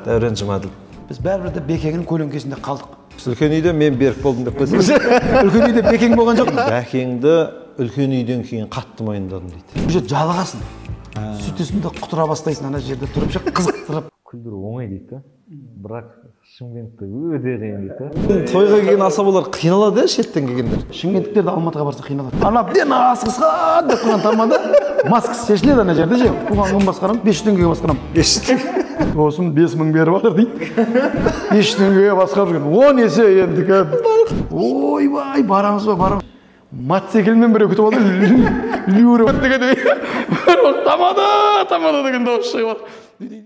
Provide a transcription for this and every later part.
Дәурен Жұмаділ. Біз бәрібір де Бекеңнің көлеңкесінде қалдық. Үлкен үйде мен берік болдым деп қойсаңыз. Үлкен үйде Бекең болған жоқ. Бәкеңді үлкен үйден кейін қатты мойындадым дейді. Бұл жер жалығасың. Сөйтесің де құтыра бастайсың ана жерде тұрып ше қызықтырып. Күлдіру оңай дейді. Бірақ Шымкентте өте қиын дейді. Тойға келген асабалар қиналады шеттен келгендер. Шымкенттіктер де Алматыға барса қиналады. Ана әбден асығысқан деп қойған тамада маскасы шешіледі ана жерде ше. Бұған 10 басқарам, 500 теңгеге басқарам. 500 теңге. Осым 5000 беріп жатыр дейді. 500 теңгеге басқарып жүрген. 10 есе енді кәдімгі. Ойбай, барамыз ба, барамыз. Мотоциклмен біреу күтіп алды. Люріп дегенде. Тамада деген дауыс шығып жатыр.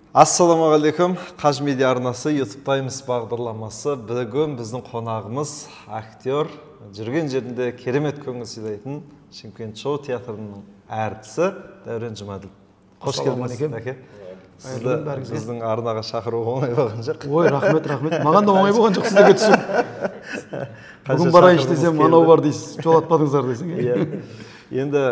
Ассалаумағалейкум. Қаж медиа арнасы YouTube Times бағдарламасы. Бүгін біздің қонағымыз актер, жүрген жерінде керемет көңіл сыйлайтын Шымкент шоу театрының әртісі Дәурен Жұмаділ. Қош келдіңіз, әке. Сізді біздің арнаға шақыру оңай болған жоқ. Ой, рахмет. Маған да оңай болған жоқ сіздерге түсу. Бүгін барайыншы десем, анау бар дейсіз, жолатпадыңыздар десең. Енді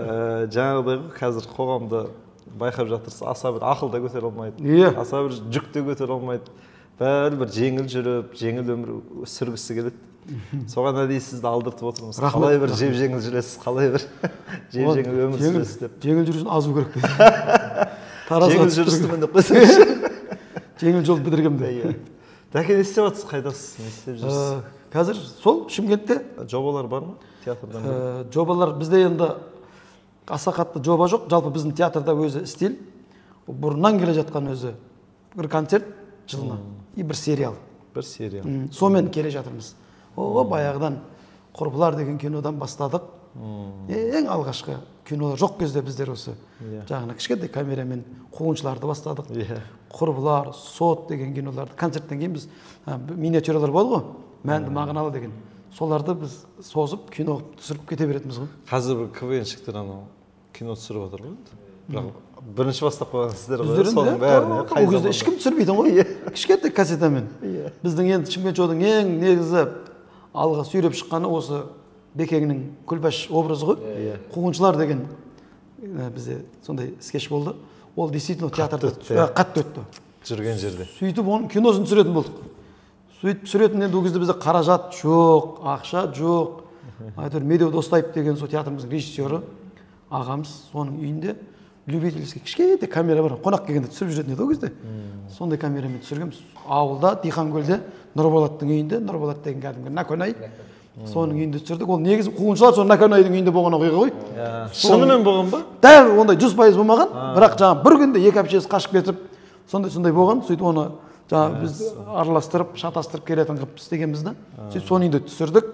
жаңағыдай қазір қоғамда байқап жатырсыз, аса бір ақыл да көтере алмайды, аса бір жүк те көтере алмайды. Бәрібір жеңіл жүріп, жеңіл өмір сүргісі келеді. Соған әдейі сізді алдыртып отырмыз. Қалай бір жеп-жеңіл жүресіз, қалай бір жеп-жеңіл өмір сүресіз деп. Жеңіл жүрісін азу керек дейді. Жеңіл жүрістімін деп қойсаңызшы. Жеңіл жол бітіргем де. Дәке, не істеп жатырсыз, қайдасыз, не істеп жүрсіз? Қазір сол Шымкентте жобалар бар ма театрдан? Жобалар бізде енді аса қатты жоба жоқ. Жалпы біздің театрда өзі стиль. Бұрыннан келе жатқан өзі бір концерт жылына и бір сериал. Бір сериал. Сомен келе жатырмыз. Баяғыдан Құрбылар деген кинодан бастадық. Ең алғашқы кинолар жоқ кезде біздер осы жағына кішкентай камерамен қуғыншыларды бастадық. Құрбылар, Сот деген киноларды концерттен кейін біз миниатюралар болды ғой, мәнді мағыналы деген. Соларды біз созып кино түсіріп кете беретіміз ғой. Қазір бір КВН-шіктер анау кино түсіріп отыр ғой. Бірақ бірінші бастап қойған сіздер ғой, соның бәріне. Ол кезде ешкім түсірмейтін ғой, кішкентай кассетамен. Біздің енді Шымкент шоудың ең негізі алға сүйреп шыққаны осы Бекеңнің Күлбаш образы ғой. Қуғыншылар деген бізде сондай скетч болды. Ол действительно театрда қатты өтті. Жүрген жерде. Сөйтіп оның киносын түсіретін болдық. Сөйтіп түсіретін енді ол кезде бізде қаражат жоқ, ақша жоқ. Айтыр Медеу Достаев деген сол театрымыздың режиссері ағамыз, соның үйінде любительский кішкентай камера бар. Қонақ келгенде түсіріп жүретін еді ол кезде. Сондай камерамен түсіргенбіз. Ауылда, Диханкөлде, Нұрболаттың үйінде, Нұрболат деген кәдімгі Наконай. Соның үйінде түсірдік. Ол негізі қуғыншылар сол Наконайдың үйінде болған оқиға ғой. Шынымен болған ба? Дәл ондай 100% болмаған. Бірақ жаңа бір күнде екі әпшесі қашып кетіп, сондай болған. Сөйтіп оны жаңа біз араластырып, шатастырып келетін қылып істегенбіз да. Сөйтіп соның үйінде түсірдік.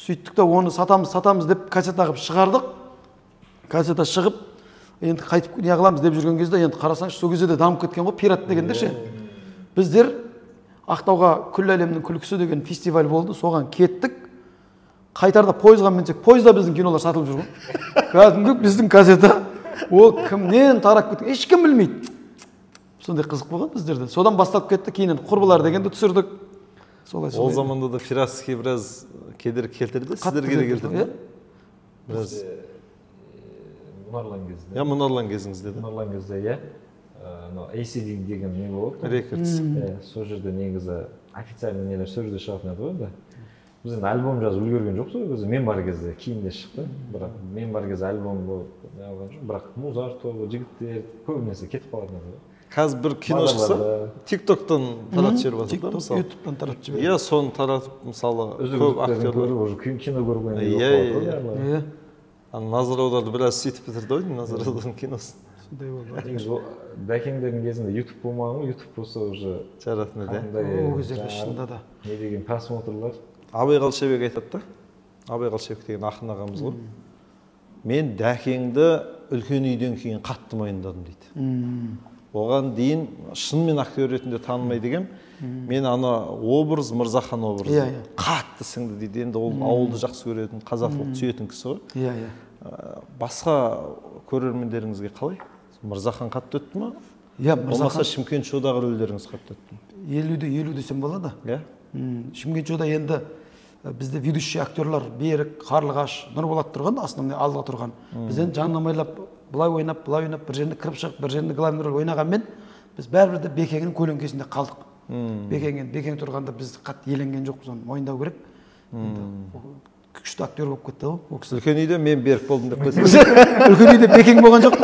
Сөйттік та оны сатамыз деп кассета қылып шығардық. Кассета шығып, енді қайтып не қыламыз деп жүрген кезде енді қарасаңыз сол кезде де дамып кеткен ғой, пират дегендер ше. Біздер Ақтауға Күллі әлемнің күлкісі деген фестиваль болды, соған кеттік. Қайтарда пойызға мінсек, пойызда біздің кинолар сатылып жүр ғой. Кәдімгі біздің кассета ол кімнен тарап кеткен, ешкім білмейді. Сондай қызық болған біздерде. Содан бастап кетті, кейін Құрбылар дегенді түсірдік. Ол заманда да пиратский біраз кедергі келтірді, сіздерге де келтірді. Біраз Мұнарлан кезде. Мұнарлан кезіңізде. Мұнарлан кезде, ACD деген не болды? Рекордс. Сол жерде негізі официальный нелер сол жерде шығатын еді ғой. Біз енді альбом жазып үлгерген жоқпыз ғой. Мен бар кезде кейінде шықты. Бірақ мен бар кезде альбом болып не алған жоқ. Бірақ Музар тобы, жігіттер көбінесе кетіп қалатын еді. Қазір бір кино шықса, TikTok-тан таратып жіберіп жатыр да, мысалы. YouTube-тан таратып жіберіп. Соны таратып, мысалы, көп актерлар кино көрген. Назар аударды біраз сөйтіп бітірді ғой, Назар аудардың киносын. Сондай болды. Негізі Бәкеңдердің кезінде YouTube болмаған ғой, YouTube болса уже жаратын еді. Ол кездерде шынында да. Не деген просмотрлар. Абай Қалшабек айтады да. Абай Қалшабек деген ақын ағамыз ғой. Мен Дәкеңді үлкен үйден кейін қатты мойындадым дейді. Оған дейін шынымен актер ретінде танымай деген, мен ана образ, Мырзахан образы қатты сіңді дейді. Енді ол ауылды жақсы көретін, қазақылық сүйетін кісі ғой. Басқа көрермендеріңізге қалай? Мырзахан қатты өтті ма? Болмаса Шымкент шоудағы рөлдеріңіз қатты өтті ме? 50-50 десем болады. Шымкент шоуда енді бізде ведущий актерлар Берік, Қарлығаш, Нұрболат тұрған, основной алдыға тұрған. Біз енді жаннамайлап, былай ойнап, бір жерінде кіріп шығып, бір жерінде главный рөл ойнағанмен, біз бәрібір де Бекеңнің көлеңкесінде қалдық. Бекең тұрғанда біз қатты еленген жоқпыз, оны мойындау керек. Күшті актер болып кетті ғой ол кісі. Үлкен үйде мен Берік болдым деп қойсын. Үлкен үйде Бекең болған жоқ,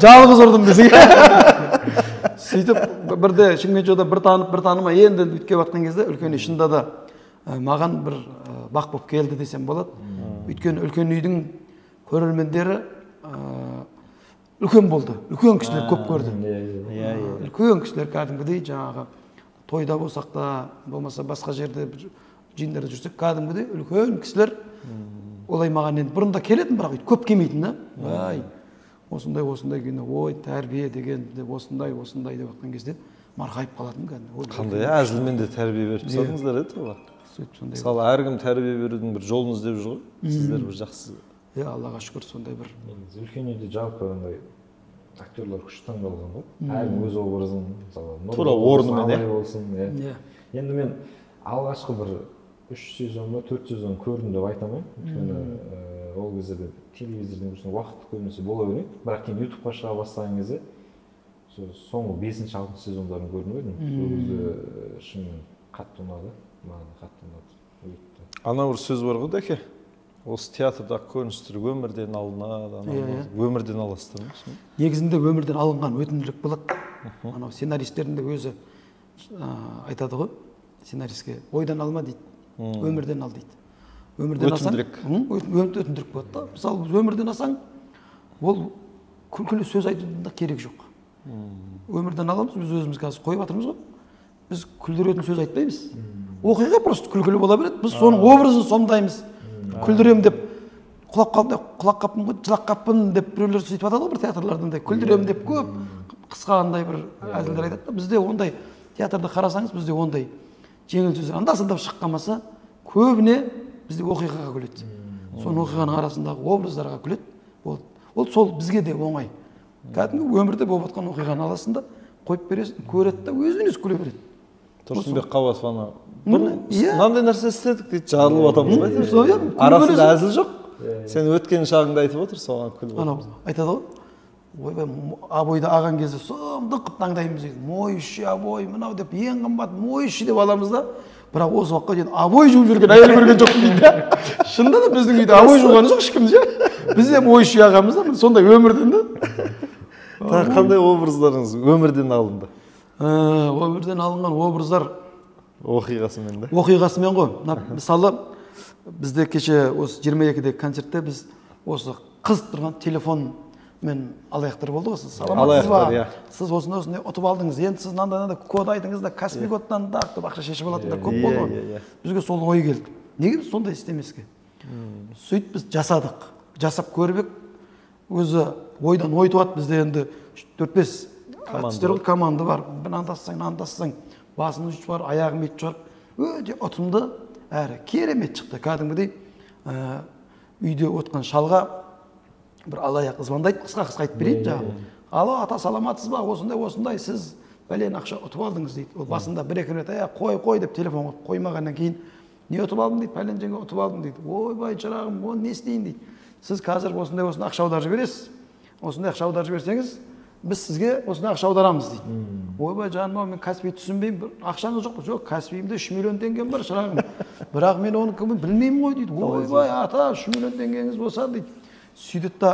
жалғыз ұрдым бізге. Сөйтіп бірде Шымкентжода бір танымай енді өтіп жатқан кезде үлкен үй шынында да маған бір бақ болып келді десем болады. Өйткені үлкен үйдің көрермендері үлкен болды, үлкен кісілер көп көрді. Үлкен кісілер кәдімгідей жаңағы тойда болсақ та, болмаса басқа жерде жиындарда жүрсек, кәдімгідей үлкен кісілер олай маған енді бұрында келетін, бірақ көп келмейтін да. Ай, осындай кино, ой, тәрбие деген осындай деп жатқан кезде марқайып қалатын кәдімгі. Қандай әзілмен де тәрбие беріп тастадыңыздар еді олар. Мысалы, әркім тәрбие берудің бір жолын іздеп жүр ғой. Сіздер бір жақсы. Аллаға шүкір сондай бір. Үлкен үйде жалпы ондай актерлар күшті таңдалған ғой. Әркім өз образын, мысалы, тура орнымен болсын. Енді мен алғашқы бір 3 сезон ба 4 сезон көрдім деп айта алмаймын. Өйткені ол кезде телевизорден көрсең уақыт көбінесе бола бермейді. Бірақ кейін ютубқа шыға бастаған кезде соңғы 5-6 сезондарын көрдім ғой. Сол кезде шынымен қатты ұнады. Маған қатты ұнады. Ана бір сөз бар ғой Дәке. Осы театрдағы көріністер өмірден алынады, өмірден аласыздар ма? Негізінде өмірден алынған өтімділік болады. Анау сценаристердің де өзі айтады ғой, сценаристке ойдан алма дейді, өмірден ал дейді. Өтімділік. Өтімділік болады да. Мысалы, өмірден алсаң, ол күлкілі сөз айтудың да керек жоқ. Өмірден аламыз, біз өзіміз қазір қойып жатырмыз ғой. Біз күлдіретін сөз айтпаймыз. Оқиға просто күлкілі бола береді. Біз соның образын сомдаймыз. Күлдірем деп құлап қалды, құлақ қаппын ғой, жылақ қаппын деп біреулер сөйтіп атады ғой бір театрларда. Күлдірем деп көп қысқағандай бір әзілдер айтады. Бізде ондай театрда қарасаңыз, бізде ондай жеңіл сөздер анда-санда шыққанмаса, көбіне бізде оқиғаға күледі. Соның оқиғаның арасындағы образдарға күледі. Ол сол бізге де оңай. Кәдімгі өмірде болып жатқан оқиғаның арасында қойып бересің, көреді де өзінен өзі күле береді. Тұрсынбек Қабатов ана мынандай нәрсе істедік дейді, жарылып атамыз ба? Арасында әзіл жоқ. Сен өткен шағыңды айтып отыр, соған күліп отырмыз. Айтады ғой, ойбай, абойды алған кезде сұмдық қып таңдаймыз дейді. Мойши абой, мынау деп ең қымбат мойши деп аламыз да. Бірақ осы уақытқа дейін абой жуып жүрген әйел көрген жоқпын дейді. Шынында да біздің үйде абой жуған жоқ ешкім ше. Біз де мойши ағамыз да, сондай өмірден да. Қандай образдарыңыз өмірден алынды? Өмірден алынған образдар оқиғасымен да? Оқиғасымен ғой. Мысалы, бізде кеше осы 22-де концертте біз осы қыз тұрған телефонмен алаяқтар болды ғой. Саламатсыз ба? Сіз осындай ұтып алдыңыз. Енді сіз мынандай код айтыңыз да, Каспий кодтан да ақша шешіп алатындар көп болды ғой. Бізге сол ой келді. Неге біз сондай істемеске? Сөйтіп біз жасадық. Жасап көріп өзі ойдан ой туады. Бізде енді 4-5 команда бар. Андасаң, басын ұшып шығар, аяғын етіп шығар. Өте ұтымды, әрі керемет шықты. Кәдімгідей үйде отқан шалға бір алаяқ звондайды, қысқа айтып берейін жаңағы. Ало, ата саламатсыз ба? Осындай, сіз бәлен ақша ұтып алдыңыз дейді. Ол басында бір-екі рет қой деп телефон қоймағаннан кейін не ұтып алдым дейді, пәлен жерге ұтып алдым дейді. Ойбай шырағым, оны не істейін дейді. Сіз қазір осындай ақша аударып жібересіз. Осындай ақша аударып жіберсеңіз, біз сізге осындай ақша аударамыз дейді. Ойбай жаным, мен Каспий түсінбеймін, ақшаңыз жоқ па? Жоқ, Каспийімде 3 миллион теңгем бар шырағым. Бірақ мен оны білмеймін ғой дейді. Ойбай ата, 3 миллион теңгеңіз болса дейді. Сөйтеді да,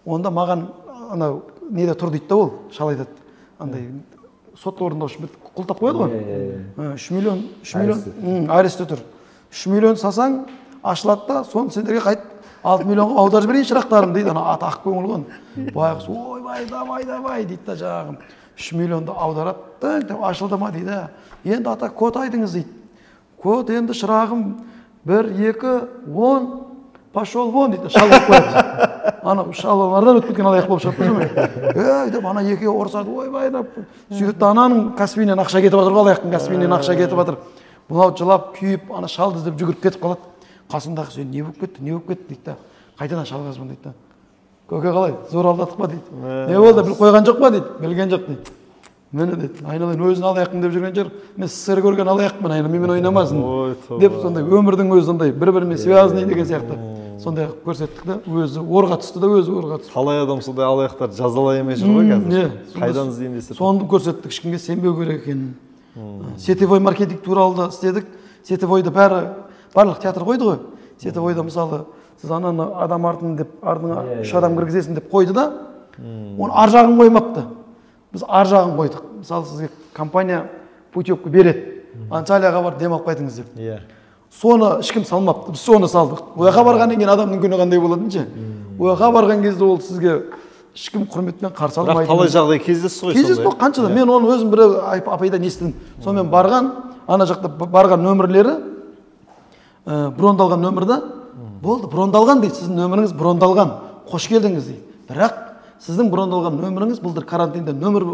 онда маған анау неде тұр дейді да ол, шал айтады. Андай сот орындаушы құлтап қояды ғой. 3 миллион аресте тұр. 3 миллион сасаң ашылады да, соны сендерге қайт 6 миллионға аударып жіберейін шырақтарым дейді. Ана аты ақ көңіл ғой. Байғұс, ойбай, давай дейді да жаңағым. 3 миллионды аударады, ашылды ма дейді. Енді ата код айдыңыз дейді. Код енді шырағым 1, 2, 10, пошел вон дейді. Шал болып қояды. Ана шалалардан өтіп кеткен алаяқ болып шығады деп ана екеуі ұрсады. Ойбай деп. Сөйтіп ананың Каспийінен ақша кетіп жатыр, алаяқтың Каспийінен ақша кетіп жатыр. Бұлау жылап, күйіп, ана шалды іздеп жүгіріп кетіп қалады. Қасындағы сен не болып кетті дейді да. Қайтадан шалға звондайды да. Көке қалай, зор алдатып па дейді. Не болды, біліп қойған жоқ па дейді. Білген жоқ дейді. Мені дейді, айналайын өзін алаяқпын деп жүрген шығар. Мен сыр көрген алаяқпын, айналайын менімен ойнамасын деп сондай өмірдің өзі сондай бір-бірімен связанный деген сияқты. сондай қылып көрсеттік да, өзі орға түсті да, өзі орға түсті. Талай адам сондай алаяқтар жазалай алмай жүр ғой қазір. Қайдан іздеймін десе. Соны көрсеттік, ешкімге сенбеу керек екенін. Сетевой маркетинг туралы да істедік. Сетевойды барлық театр қойды ғой. Сетевойда мысалы сіз ананы адам артына 3 адам кіргізесің деп қойды да, оны ар жағын қоймапты. Біз ар жағын қойдық. Мысалы сізге компания путевка береді. Анталияға бар демалып қайтыңыз деп. Иә. Соны ешкім салмапты. Біз соны салдық. Ояққа барғаннан кейін адамның күні қандай болатын ше? Ояққа барған кезде ол сізге ешкім құрметпен қарсы алмайды. Бірақ талай жағдай кездесті ғой сондай. Кездесті қаншада. Мен оны өзім бір апайдан естідім. Сонымен барған, ана жақта барған нөмірлері брондалған нөмірді. Болды, брондалған дейді. Сіздің нөміріңіз брондалған. Қош келдіңіз дейді. Бірақ сіздің брондалған нөміріңіз былтыр карантинде нөмір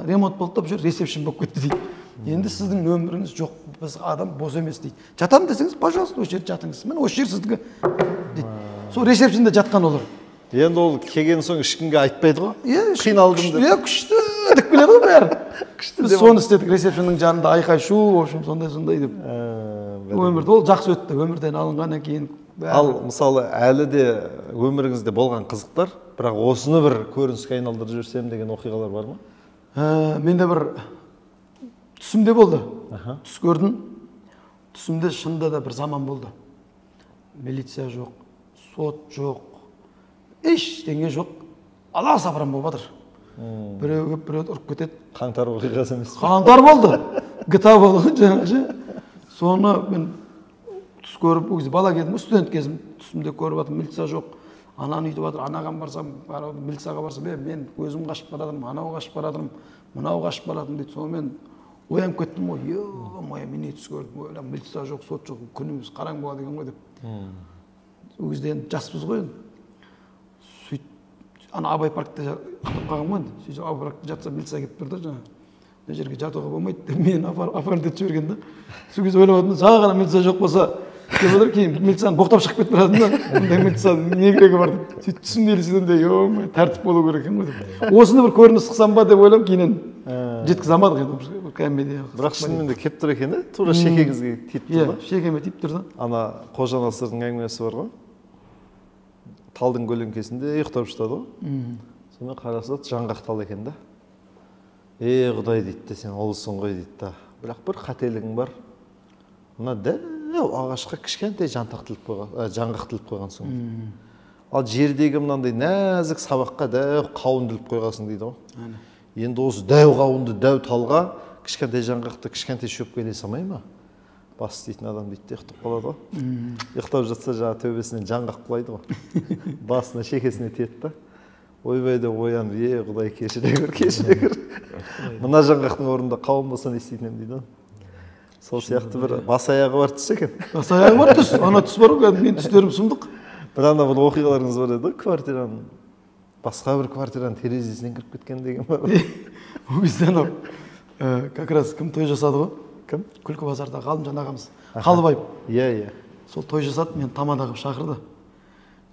ремонт болды деп жүр, ресепшн болып кетті дейді. Енді сіздің нөміріңіз жоқ, біз адам бос емес дейді. Жатамын десеңіз, пожалуйста, осы жерде жатыңыз. Міне осы жер сіздікі дейді. Сол ресепшнде жатқан олар. Енді ол келген соң ешкімге айтпайды ғой. Қиналдым деп. Иә, күшті деп келеді ғой бәрі. Біз соны істедік, ресепшннің жанында айқай шу, в общем, сондай деп. Өмірді ол жақсы өтті, өмірден алынғаннан кейін. Ал мысалы әлі де өміріңізде болған қызықтар, бірақ осыны бір көрініске айналдырып жіберсем деген оқиғалар бар ма? Менде бір түсімде болды. Түс көрдім. Түсімде шынында да бір заман болды. Милиция жоқ, сот жоқ, ештеңе жоқ. Ала сапыран болып жатыр. Біреу кеп біреуді ұрып кетеді. Қаңтар оқиғасы емес. Қаңтар болды. GTA болды жаңағы. Соны мен түс көріп, ол кезде бала кезім, студент кезім, түсімде көріп жатырмын, милиция жоқ. Ананы үйтіп жатыр, анаған барсам, милицияға барсам, мен өзім қашып барадым, анау қашып барадым, мынау қашып барадым дейді. Сонымен оянып кеттім ғой, е-май, мен не түс көрдім, ойлам, милиция жоқ, сот жоқ, күніміз қараң болады деген ғой деп. Ол кезде енді жаспыз ғой енді. Сөйтіп, ана Абай паркте жатып қалғам ғой енді. Сөйтіп Абай паркте жатса милиция келіп тұрды жаңа. Мына жерге жатуға болмайды деп мен апарып деп жіберген да. Сол кезде ойлап отырдым, жаңа ғана милиция жоқ болса, деп отыр, кейін милицияны боқтап шығып кетіп барадым да. Мұндай милиция не керегі бар деп. Сөйтіп түсімде елестегенде, е-май, тәртіп болу керек екен ғой деп. Осыны бір көрініс қылсам ба деп ойлап, кейіннен жеткізе алмадық енді комедия. Бірақ шынымен де келіп тұр екен, тура шекеңізге тиіп тұр да. Иә, шекеме тиіп тұр да. Ана Қожа Насырдың әңгімесі бар ғой. Талдың көлеңкесінде ұйықтап жатады ғой. Сонымен қараса жаңғақ тал екен да. Құдай дейді, сен ұлысың ғой дейді да. Бірақ бір қателігің бар. Мына дәу ағашқа кішкентай жаңғақ тіліп қойғансың. Ал жердегі мынандай нәзік сабаққа дәу қауын тіліп қойғансың дейді ғой. Енді осы дәу қауынды дәу талға кішкентай жаңғақты кішкентай шөпке ілесе алмай ма? Бас істейтін адам дейді де ұйықтап қалады ғой. Ұйықтап жатса жаңағы төбесінен жаңғақ құлайды ғой. Басына шекесіне тиеді да. Ойбай деп оянып, Құдай кешіре көр. Мына жаңғақтың орнында қауын болса не істейтін едім дейді. Сол сияқты бір бас аяғы бар түс екен. Бас аяғы бар түс, ана түс бар ғой, мен түстерім сұмдық. Бір ана бір оқиғаларыңыз бар еді, квартираның, басқа бір квартираның терезесінен кіріп кеткен деген бар. Ол кезде анау, как раз кім той жасады ғой? Кім? Күлкі базарда Ғалымжан ағамыз, Қалыбаев. Иә. Сол той жасады, мен тамада қылып шақырды.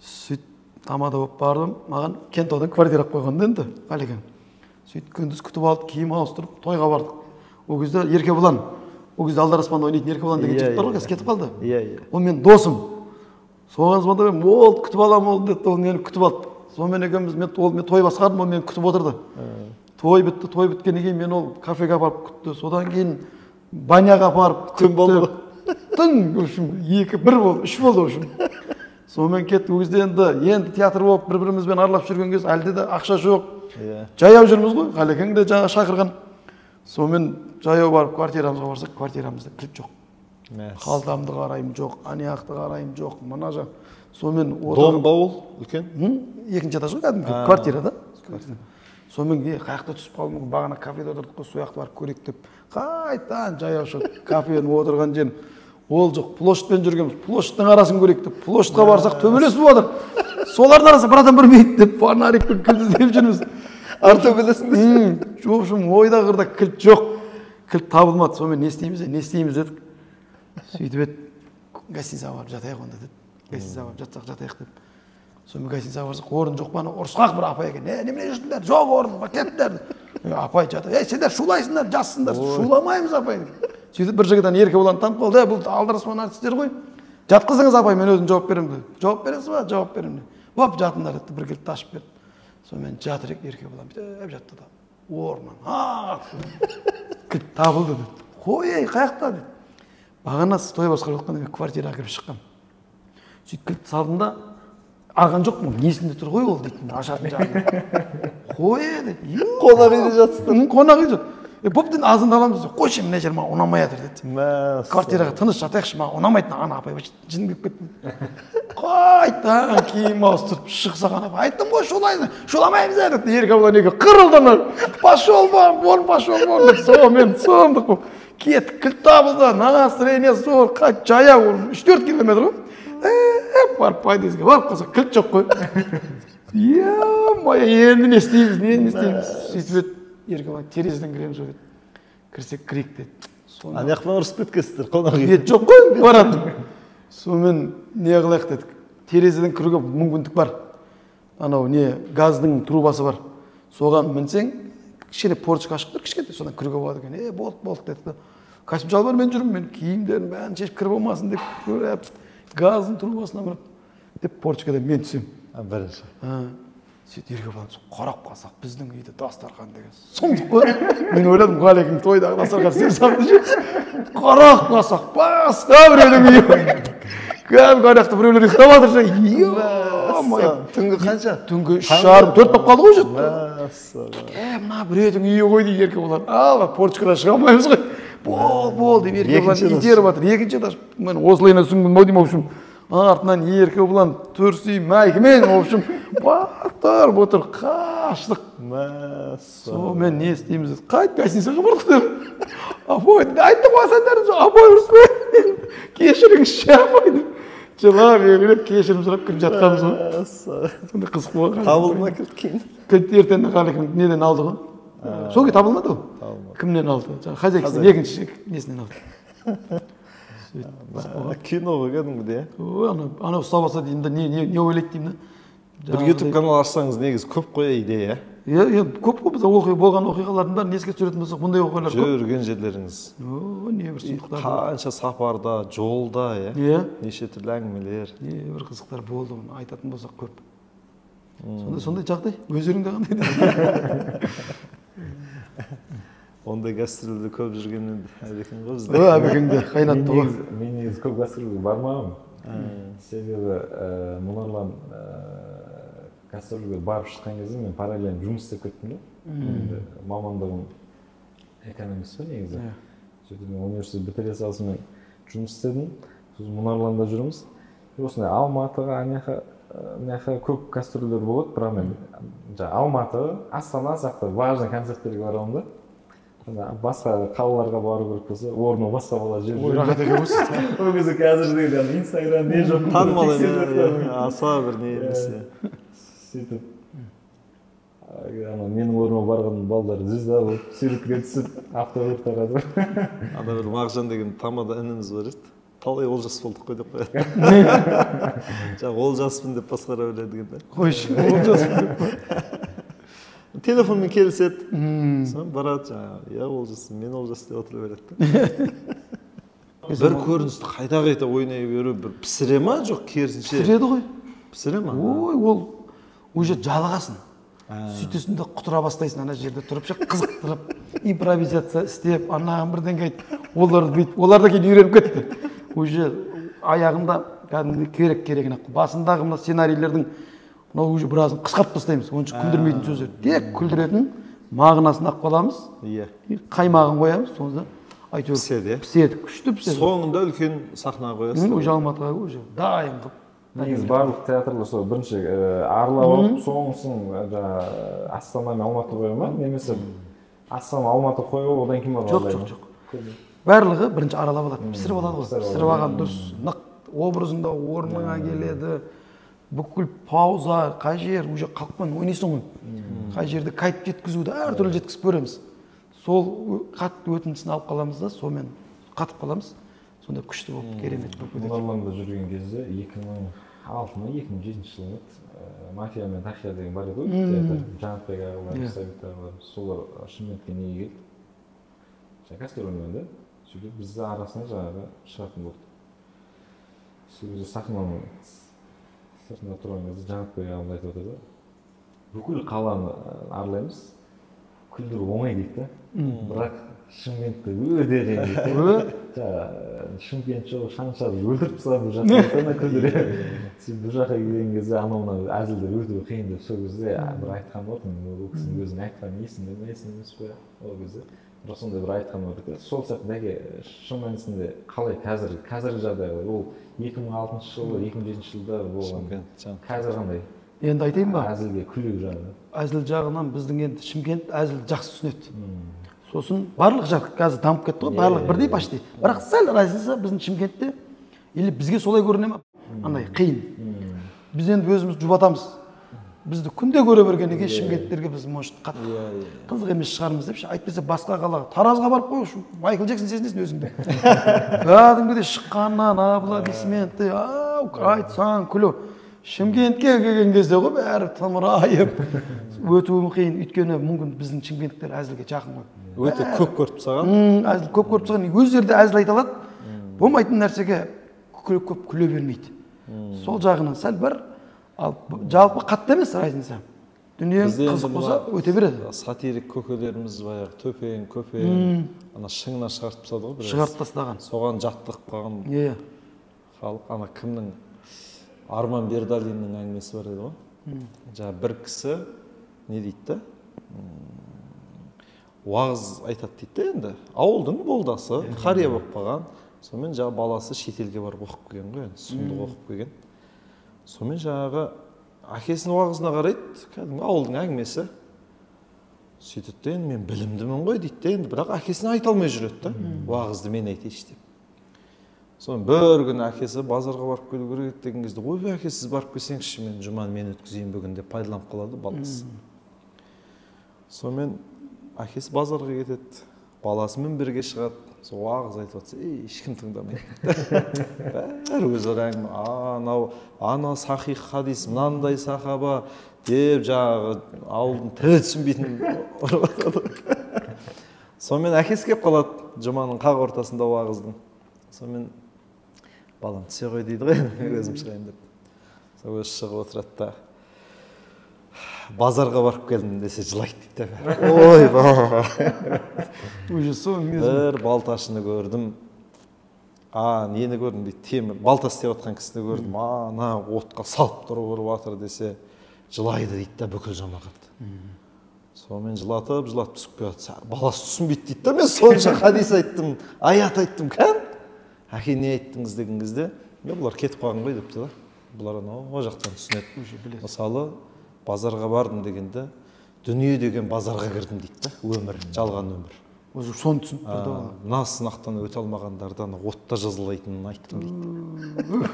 Сөйтіп тамада болып бардым, маған Кентаудан квартира қойғанда енді, Қалекең. Сөйтіп күндіз күтіп алып, киім ауыстырып, тойға бардық. Ол кезде Еркебұлан, ол кезде Алдар Аспанда ойнайтын Еркебұлан деген жігіт бар ғой, қазір кетіп қалды. Иә. Ол мен досым. Соған звондап едім, ол күтіп аламын ол деді, ол мені күтіп алды. Сонымен екеуміз, мен той басқардым, ол мені күтіп отырды. Той бітті, той біткеннен кейін мен ол кафеге апарып күтті. Содан кейін баняға апарып күн болды. Түн, в общем, 2, 1 болды, 3 болды, в общем. Сонымен кетті. Ол кезде енді театр болып бір-бірімізбен аралап жүрген кез, әлде де ақша жоқ. Жаяу жүрміз ғой, Қалекең де жаңа шақырған. Сонымен жаяу барып квартирамызға барсақ, квартирамызда кілт жоқ. Қалтамды қарайым жоқ, аяқты қарайым жоқ, мына жақ. Сонымен дом ба ол үлкен? Екінші этаж ғой, кәдімгі квартира да. Сонымен қаяқта түсіп қалдым, бағана кафеде отырдық қой, сояқты барып көрейік деп. Қайтадан жаяу шығып, кафенің отырған жерін ол жоқ, площадьпен жүргенбіз, площадьтың арасын көрейік деп, площадьқа барсақ төбелесіп отыр. Солардың арасы бір адам білмейді деп, фонарикпен кілт іздеп жүрміз. Арты білесіңдер. В общем, ойда қырда кілт жоқ. Кілт табылмады. Сонымен не істейміз дедік. Сөйтіп еді, гостиницаға барып жатайық онда деді. Гостиницаға барып жатсақ жатайық деп. Сонымен гостиницаға барсақ, орын жоқ па, ұрысқақ бір апай екен. Немене жүрсіңдер? Жоқ орын, кеттіңдер. Апай жатыр. Сендер шулайсыңдар, жассыңдар. Шуламаймыз апай. Сөйтіп бір жігіттен Еркебұлан танып қалды. Бұл Алдар Аспан артистер ғой. жатқызыңыз апай, мен өзім жауап беремін деді. Жауап бересіз ба? Жауап беремін деді. Боп, жатыңдар деді, бір кілтті ашып берді. Сонымен жатыр еркек балам бүйтіп жатты да. Орнынан кілт табылды деді. Қой, қаяқта деді. Бағана сіз той басқарып жатқанда мен квартираға кіріп шыққам. Сөйтіп кілт салдым да, алған жоқпын, несінде тұр ғой ол дейтін, ашатын жағында. Қой деді. Қонақ үйде жатсыздар. Қонақ үйде жатыр. Боп деді, азында аламыз деді. Қойшы, мына жер маған ұнамай жатыр деді. Квартираға тыныш жатайықшы, маған ұнамайды, ана апай жын келіп кетті. Қайтадан киім ауыстырып шықсақ, ана апай айттым ғой, шуламаймыз деді. Еркек балам неге қырылдыңдар. Пошел вон деп сонымен сомдық болып. Кет, кілт табылды, настроение зор, қайт жаяу, 3-4 километр ғой. Барып подъездге барып қалса, кілт жоқ қой. Енді не істейміз. Сөйтіп еркек балам терезеден кіреміз ғой деді. Кірсек кірейік деді. Ана жақтан ұрысып кеткенсіздер қонақ үйге. Бет жоқ қой, барады. Сонымен не қылайық дедік. Терезеден кіруге мүмкіндік бар. Анау не газдың трубасы бар. Соған мінсең, кішкене порточка ашық тұр, кішкентай, содан кіруге болады екен. Болды деді. Костюм шалбар мен жүрмін, мен киімдерін бәрін шешіп кіріп болмасын деп көріп, газдың трубасына мініп деп порточкадан мен түсем. Бірінші. Сөйтіп еркек балам қарап қалсақ, біздің үйде дастархан деген сұмдық қой. Мен ойладым, Ғалекің тойдағы дастархан сен салды ше. Қарап қалсақ, басқа біреудің үйі. Кәдімгі аяқты біреулер ұйықтап жатыр ше. Түнгі қанша? Түнгі 3:30, 4 болып қалды ғой жұрт. Мына біреудің үйі ғой дейді еркек балам. Ал, порточкадан шыға алмаймыз ғой. Бол деп еркек балам итеріп жатыр. Екінші этаж, мен осылайына сүңгім деймін, в общем. Артынан еркек балам түрсей майкымен, в общем, батырып отыр, қаштық. Сонымен не істейміз деді. Қайт гостиницаға бардық деді. Апай, айттым ғой сендерді, апай ұрыспай. Кешіріңізші апай деп. Жылап егіліп кешірім сұрап кіріп жатқанбыз ғой. Сонда қызық болған. Табылды ма кілт кейін? Кілт ертең Ғалекің неден алды ғой? Сол кезде табылмады ғой? Кімнен алды? Хозяйкасынан екінші несінен алды. Кино ғой кәдімгідей. Ана ұстап алса деймін да, не ойлайды деймін да. Бір YouTube канал ашсаңыз негізі көп қой идея. Көп қой, біз болған оқиғалардың бәрін еске түсіретін болсақ, бұндай оқиғалар көп. Жүрген жерлеріңіз. Не бір сұмдықтар. Қанша сапарда, жолда, неше түрлі әңгімелер. Бір қызықтар болды, айтатын болсақ көп. Сондай жағдай, өздеріңде қандай? Ондай гастрольде көп жүргеннен әбекең ғой бізде. Әбекеңде қайнатты ғой. Мен негізі көп гастрольге бармағанмын. Себебі Мұнарлан гастрольге барып шыққан кезде мен параллельно жұмыс істеп кеттім да. Мамандығым экономист қой негізі. Сөйтіп мен университет бітіре салысымен мен жұмыс істедім. Сосын Мұнарланда жүрміз. Осындай Алматыға, аняқа көп гастрольдер болады, бірақ мен Алматы, Астана сияқты важный концерттерге барамын да. Басқа қалаларға бару керек болса, орны басқа бала жер жүр. Рахат екен осы. Ол кезде қазірдегі Инстаграм не жоқ. Танымал аса бір не емесе. Сөйтіп, менің орныма барған балдар звезда болып, суретке түсіп, автокөліктер адыр. Ада бір Мағжан деген тамада ініміз бар еді. Талай Олжас болдық қой деп қояды. Жаңағы Олжаспын деп басқара біледі деген да. Қойшы, Олжаспын деп. Телефонмен келіседі. Соң барады жаңағы, Олжас, мен Олжас деп отыра береді. Бір көріністі қайта ойнай беру, бір пісіре ма, жоқ керісінше? Пісіреді ғой. Пісіре ма? Ой, ол уже жалығасын. Сөйтесін де құтыра бастайсың, ана жерде тұрып ше, қызықтырып, импровизация істеп, анаған бірден қайт, оларды бүйтіп, олар да кейін үйреніп кетті. Уже аяғында керегін ақ. Басындағы мына сценарийлердің мынау уже біразын қысқартып тастаймыз, онша күлдірмейтін сөздер. Тек күлдіретін мағынасын ақ қаламыз, қаймағын қоямыз, сонда әйтеуір піседі, күшті піседі. Соңында үлкен сахнаға қоясыз. Уже Алматыға уже дайын қылып. Негізі барлық театрлар сол бірінші аралап алып, соңғысын Астана мен Алматы қоя ма, немесе Астана Алматы қойып, одан кейін барып. Жоқ. Барлығы бірінші аралап алады, пісіріп алады ғой. Пісіріп алған дұрыс, нық образында орныңа келеді. Бүкіл пауза, қай жер, уже қалқпан ойнайсың ғой. Қай жерді кайт жеткізуді әртүрлі жеткізіп көреміз. Сол қатты өтінісін алып қаламыз да, сонымен қатып қаламыз. Сонда күшті болып, керемет болып кетеді. Мұнарланда жүрген кезде 2006-2007 жылы Мафия мен Тахия деген бар еді ғой, театр, Жанатбек ағалар, Сәбит ағалар, солар Шымкентке неге келді. Гастрольмен да, сөйтіп бізді арасына жаңағы шығатын болды. сол кезде сахнаның сыртында тұрған кезде Жанатбек ағамыз айтып отыр да, бүкіл қаланы аралаймыз, күлдіру оңай дейді да, бірақ Шымкентте өте қиын дейді. Шымкент жоқ, шаншарды өлтіріп тастап бұл жақта күлдіреді. Сен бұл жаққа келген кезде анау әзілдер өте қиын деп сол кезде бір айтқан болатын, ол кісінің өзінің айтқан есінде ме емес пе ол кезде. Бірақ сондай бір айтқан болатын. Сол сияқты дәке шын мәнісінде қалай қазіргі жағдай ол 2006 жылы, 2007 жылда болған. Қазір қандай? Енді айтайын ба? Әзілге күлу жағы. Әзіл жағынан біздің енді Шымкент әзіл жақсы түсінеді. Сосын барлық жақ қазір дамып кетті ғой, барлық бірдей почти. Бірақ сәл разница біздің Шымкентте, или бізге солай көріне ме? Андай қиын. Біз енді өзіміз жұбатамыз. Бізді күнде көре бергеннен кейін шымкенттерге біз может қатты қызық емес шығармыз деп айтпаса басқа қалаға Таразға барып қойшы, Майкл Джексон сезінесің өзіңді. Кәдімгідей шыққаннан аплодисменты, айтсаң күлу. Шымкентке келген кезде ғой бәрі тымырайып өтуім қиын, өйткені мүмкін біздің шымкенттіктер әзілге жақын ғой. Өте көп көріп тастаған. Әзіл көп көріп тастаған, өздері де әзіл айта алады. Болмайтын нәрсеге көп күле бермейді. Сол жағынан сәл бір, ал жалпы қатты емес разница. Дүние қызық болса өте береді. Сатирик көкелеріміз баяғы төпең, көпең, ана шыңына шығартып тастады ғой. Шығарып тастаған. Соған жаттығып қалған халық. Ана кімнің Арман Бердалиннің әңгімесі бар еді ғой. Жаңа бір кісі не дейді да? Уағыз айтады дейді да енді. Ауылдың болдасы, қария болып қалған. Сонымен жаңа баласы шетелге барып оқып келген ғой, енді сұмдық оқып келген. Сонымен жаңағы әкесінің уағызына қарайды, кәдімгі ауылдың әңгімесі. Сөйтеді де енді мен білімдімін ғой дейді де енді, бірақ әкесіне айта алмай жүреді да. Уағызды мен айтайыншы деп. Соның бір күні әкесі базарға барып келу керек деген кезде, ой әке сіз барып келсеңізші, мен жұманы мен өткізейін бүгін деп пайдаланып қалады баласы. Сонымен әкесі базарға кетеді, баласымен бірге шығады, сол уағыз айтып жатса, ешкім тыңдамайды. Бәрі өздері әңгіме, ана сахих хадис, мынандай сахаба деп жаңағы ауылдың тілі түсінбейтін ұрып жатады. Сонымен әкесі келіп қалады, жұманың қақ ортасында уағыздың. Сонымен балам түсе ғой дейді ғой, өзім шығайын деп. Сол өзі шығып отырады да, базарға барып келдім десе жылайды дейді. Ой ба. Бір балташыны көрдім. Нені көрдім дейді, темір, балта істеп жатқан кісіні көрдім. Ана отқа салып тұрып жатыр десе жылайды дейді да бүкіл жамағат. Сонымен жылатып түсіп келеді. Баласы түсінбейді дейді да, мен сонша хадис айттым, аят айттым, кән? Әке не айттыңыз деген кезде, бұлар кетіп қалған ғой депті да. Бұлар о жақтан түсінеді. Мысалы, базарға бардым дегенде, дүние деген базарға кірдім дейді да, өмір, жалған өмір. Өзі соны түсініп тұрды ғой. Мына сынақтан өте алмағандардан отта жазылайтынын айттым дейді.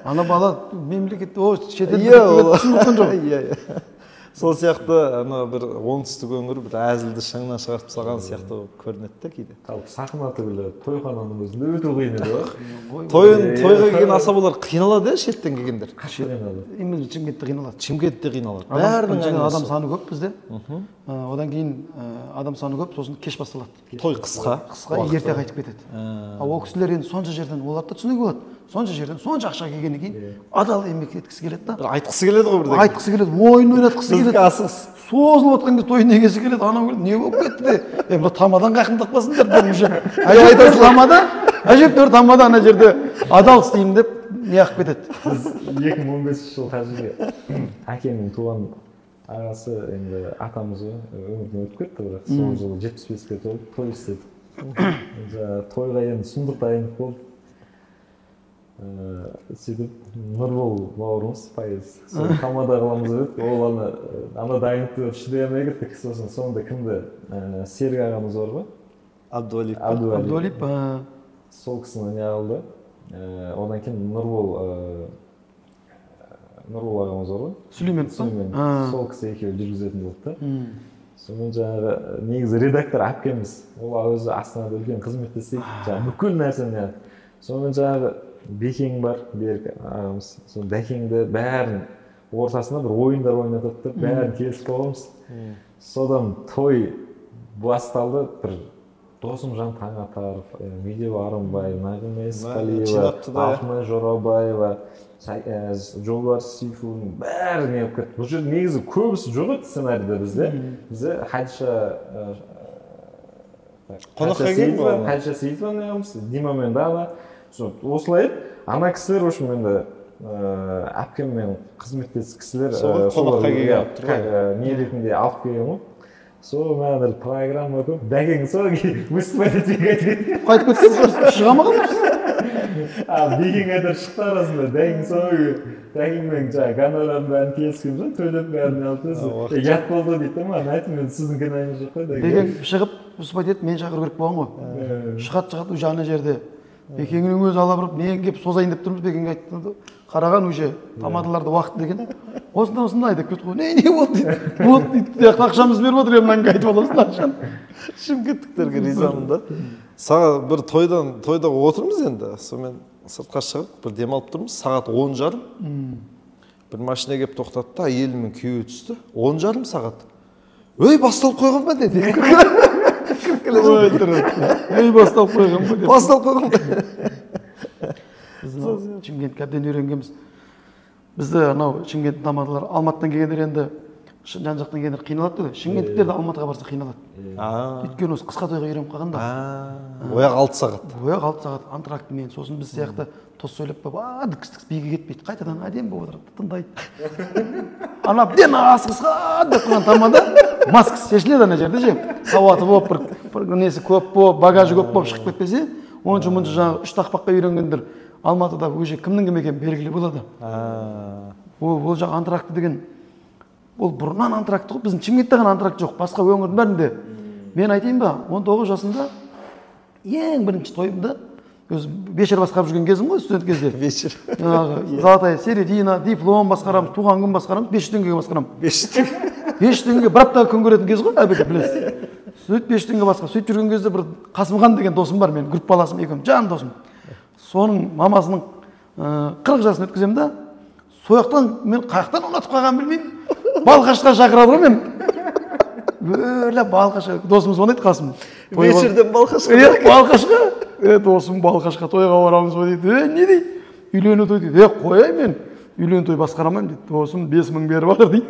Ана бала мемлекетте шетелде түсінген жоқ. Сол сияқты бір оңтүстік өңір бір әзілді шыңына шығарып салған сияқты көрінеді да кейде. Сахна түгілі тойхананың өзінде өте қиын еді ғой. Тойға келген асабалар қиналады иә, шеттен келгендер. Именно Шымкентте қиналады. Шымкентте қиналады. Бәрінің адам саны көп бізде. Одан кейін адам саны көп, сосын кеш басталады. Той қысқа. Қысқа ерте қайтып кетеді. Ол кісілер енді сонша жерден оларды да түсінуге болады. Сонша жерден сонша ақша келгеннен кейін адал еңбек еткісі келеді да. Айтқысы келеді ғой бірдеңе. Айтқысы келеді, ойын ойнатқысы келеді. Біздікі асығыс. Созылып отқан кезде тойын егесі келеді, анау келеді, не болып кетті де. Мына тамадан қақындап қалсыңдар деп уже. Айтасың тамада, әжептәуір тамада ана жерде адал істеймін деп не қылып кетеді. Біз 2015 жыл қазірге әкемнің туған ағасы енді атамыз өмірден өтіп кетті, бірақ сол жылы 75-ке толып той істедік. Тойға енді сұмдық дайындық болды. Сөйтіп Нұрбол бауырымыз пайыз сол тамада қыламыз деп, ол ана дайындықты шыдай алмай кеттік. Сосын соңында кімді, Серік ағамыз бар ғой, Абдуалип, сол кісіні не қылды. Одан кейін Нұрбол ағамыз бар ғой, Сүлеймен, сол кісі екеуі жүргізетін болды да. Сонымен жаңағы негізі редактор әпкеміз, ол өзі Астанада үлкен қызметте істейді, жаңағы бүкіл нәрсені. Сонымен жаңағы Бекең бар, Берік ағамыз, сол Бәкеңді бәрін ортасында бір ойындар ойнатады, бәрін келісіп қойғанбыз. Содан той басталды, бір Досымжан Таңатаров, Медеу Арынбаев, Нағима жинапты Есқалиева, да. Алтынай Жорабаева, Жолбарыс Сейфуллин бәрі не болып кетті. Бұл жерде негізі көбісі жоқ еді сценарийде бізде. Бізде Хадиша Қонаққа келді ме? Хадиша Сейітованы ағамыз, Дима мен Дана. Осылай еді. Ана кісілер, в общем, енді әпкеммен қызметтес кісілер қонаққа келген не ретінде алып келген ғой. Сол мәнір программа көп, бәкең сол выступать етпей айтып Қайтып кетсеңіз шыға ма қалдыңыз? Бекең айтар шықты арасында, бәкең сол бәкеңмен гонорарын бәрін келіскен жоқ, төлеп бәрін алып тез. Ят болды дейді ма, айттым мен сіздің кінәңіз жоқ қой. Бекең шығып выступать етіп мен шақыру керек болған ғой. Шығады уже ана жерде. Бекеңнің өзі ала бұрып, мен келіп созайын деп тұрмыз, Бекең айтты. Қараған уже тамадаларды уақыт деген. Осындай деп кетті ғой. Не болды дейді. Болды дейді. Ақшамызды беріп отыр, мынаны айтып аласың ақшаны. Шымкенттіктерге ризамын да. Сағат бір тойда отырмыз енді. Сонымен сыртқа шығып, бір демалып тұрмыз. Сағат 10:30. Бір машина келіп тоқтатты да, әйелі мен күйеуі түсті. 10:30 сағат. Өй, басталып қойған ба деді. Ей, басталып қойған ба деді. Басталып қойған ба. Шымкентке әбден үйренгенбіз. Бізді анау Шымкент тамадалар Алматыдан келгендер енді жан-жақтан келгендер қиналады ғой. Шымкенттіктер де Алматыға барса қиналады. Өйткені осы қысқа тойға үйреніп қалғанда. Ояқ 6 сағат. Ояқ 6 сағат антрактымен, сосын біз сияқты тос сөйлеп қойып, дікс-дікс биге кетпейді. Қайтадан әдемі болып отырады, тыңдайды. Ана әбден асығысқан деп қойған тамада маскасы шешіледі ана жерде ше. Сауаты болып, бір несі көп болып, багажы көп болып шығып кетпесе, онша-мұнша жаңағы 3 тақпаққа үйренгендер Алматыда уже кімнің кім екені белгілі болады. Ол жақ антракты деген, ол бұрыннан антракты ғой, біздің Шымкентте ғана антракт жоқ, басқа өңірдің бәрінде. Мен айтайын ба, 19 жасында ең бірінші тойымда, өзі вечер басқарып жүрген кезім ғой, студент кезде. Вечер. Золотая середина, диплом басқарамыз, туған күн басқарамыз, 500 теңгеге басқарамыз. 500 теңге бір апта күн көретін кез ғой, әбеке білесіз. Сөйтіп 500 теңге басқа. Сөйтіп жүрген кезде бір Қасымхан деген досым бар, мен групп баласым, екеуміз жан досым. Соның мамасының 40 жасын өткіземін да, сояқтан мен қаяқтан ұнатып қалғанын білмеймін. Балқашқа шақырады ғой мен. Өлі Балқашқа, досымыз оны айтты Қасым. Вечерден Балқашқа. Балқашқа. Досым Балқашқа тойға барамыз ба дейді. Не дейді? Үйлену той дейді. Қояй мен. Үйлену той басқарамаймын дейді. Досым 5000 беріп жатыр дейді.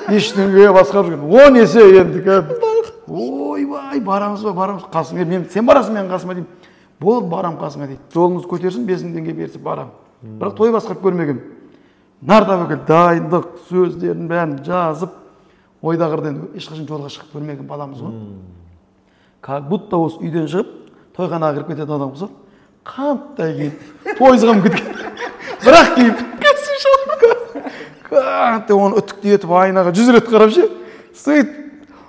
5 теңгеге басқарып жүрген. 10 есе енді. Ойбай, барамыз ба, барамыз. Қасым, сен барасың мен Қасыма деймін. Болды, барам Қасыма дейді. Жолыңыз көтерсін, 5000 теңге берсе барам. Бірақ той басқарып көрмегем. Нарда бөкел дайындық, сөздерін бәрін жазып, ойдағырдан ешқашан жолға шығып көрмеген баламыз ғой. Как будто осы үйден шығып, тойханаға кіріп кететін адам болса, қанттай киіп, тойзығам кеткен. Бірақ киіп, қанттай оны үтікті етіп, айнаға 100 рет қарап ше. Сөйт,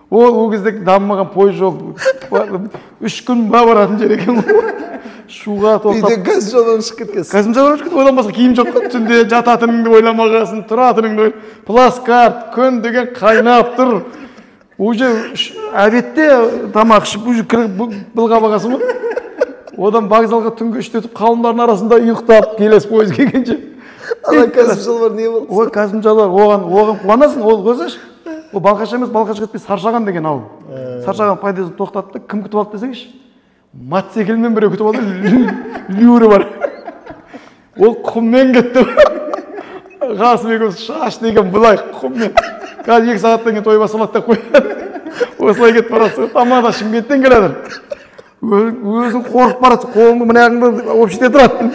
ол кезде дамымаған пойыз жоқ. 3 күн баратын жер екен ғой. Шуға тоқтап. Үйден газ жолдан шығып кеткенсің. Газым жолдан шығып кеткен, одан басқа киім жоқ. Түнде жататыныңды ойламағасын, тұратыныңды ойлап. Пласкарт, күн деген қайнап тұр. Уже әбетте тамақ ішіп, уже былға бағасың ғой. Одан вокзалға түнгі 3-те өтіп, қауымдардың арасында ұйықтап, келесі пойыз келгенше. Ана Касым Жалбар не болды? Ой, Касым Жалбар, оған қуанасың, ол көзіш. Ол Балқаш емес, Балқаш кетпей Саршаған деген ауыл. Саршаған пайдасын тоқтатты, кім күтіп алды десеңізші? Мотоциклмен біреу күтіп алды, люрі бар. Ол құммен кетті. Қасым екеуміз шаш деген былай құммен. Қазір 2 сағаттан кейін той басылады деп қойды. Осылай кетіп барасың, тамада Шымкенттен келеді. Өзің қорқып барасың, қолыңды мына аяғыңды общеде тұрады.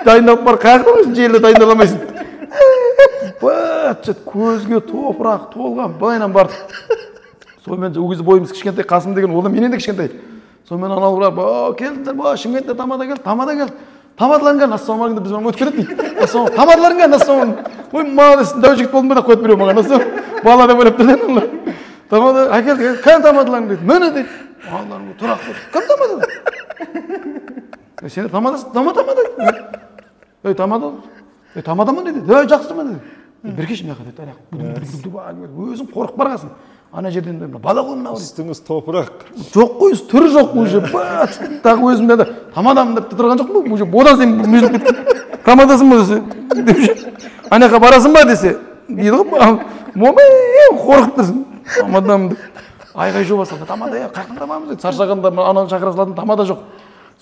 Дайындалып бар, қаяқтан желді дайындаламайсың. Бәтшет, көзге топырақ толған, былайынан барды. Сонымен ол кезде бойымыз кішкентай, Қасым деген, ол да менен де кішкентай. Сонымен аналар, келдіңдер, Шымкентте тамада кел, тамада кел. Тамадаларың ассалаумағалейкум біз өтіп кетеді дейді. Тамадаларың ассалаумағалейкум. Ой, молодец, дәу жігіт болдың ба да қойып беру маған. Бала да бөліп тұрды. Тамада, әкелді, кән тамадаларың дейді. Мені дейді. Балаларың тұрақ тұр. Кім тамада? Сен тамадасың, тамада. Тамадамын дейді. Жақсымын дейді. Біркеш мен қадет, өзің қорқып барғасың. Ана жерден бала қолына бар. Үстіңіз топырақ. Жоқ қой, түрі жоқ уже. Тағы өзімде де тамадамын деп тұрған жоқ қой. Уже бодан сен тамадасың ба десе. Анақа барасың ба десе. Дейді ғой, қорқып тұрсың. Тамадамын деп. айғай шу басталды. Тамада я қаяқтан табамыз дейді. Шаршағанда ананы шақыра салатын тамада жоқ.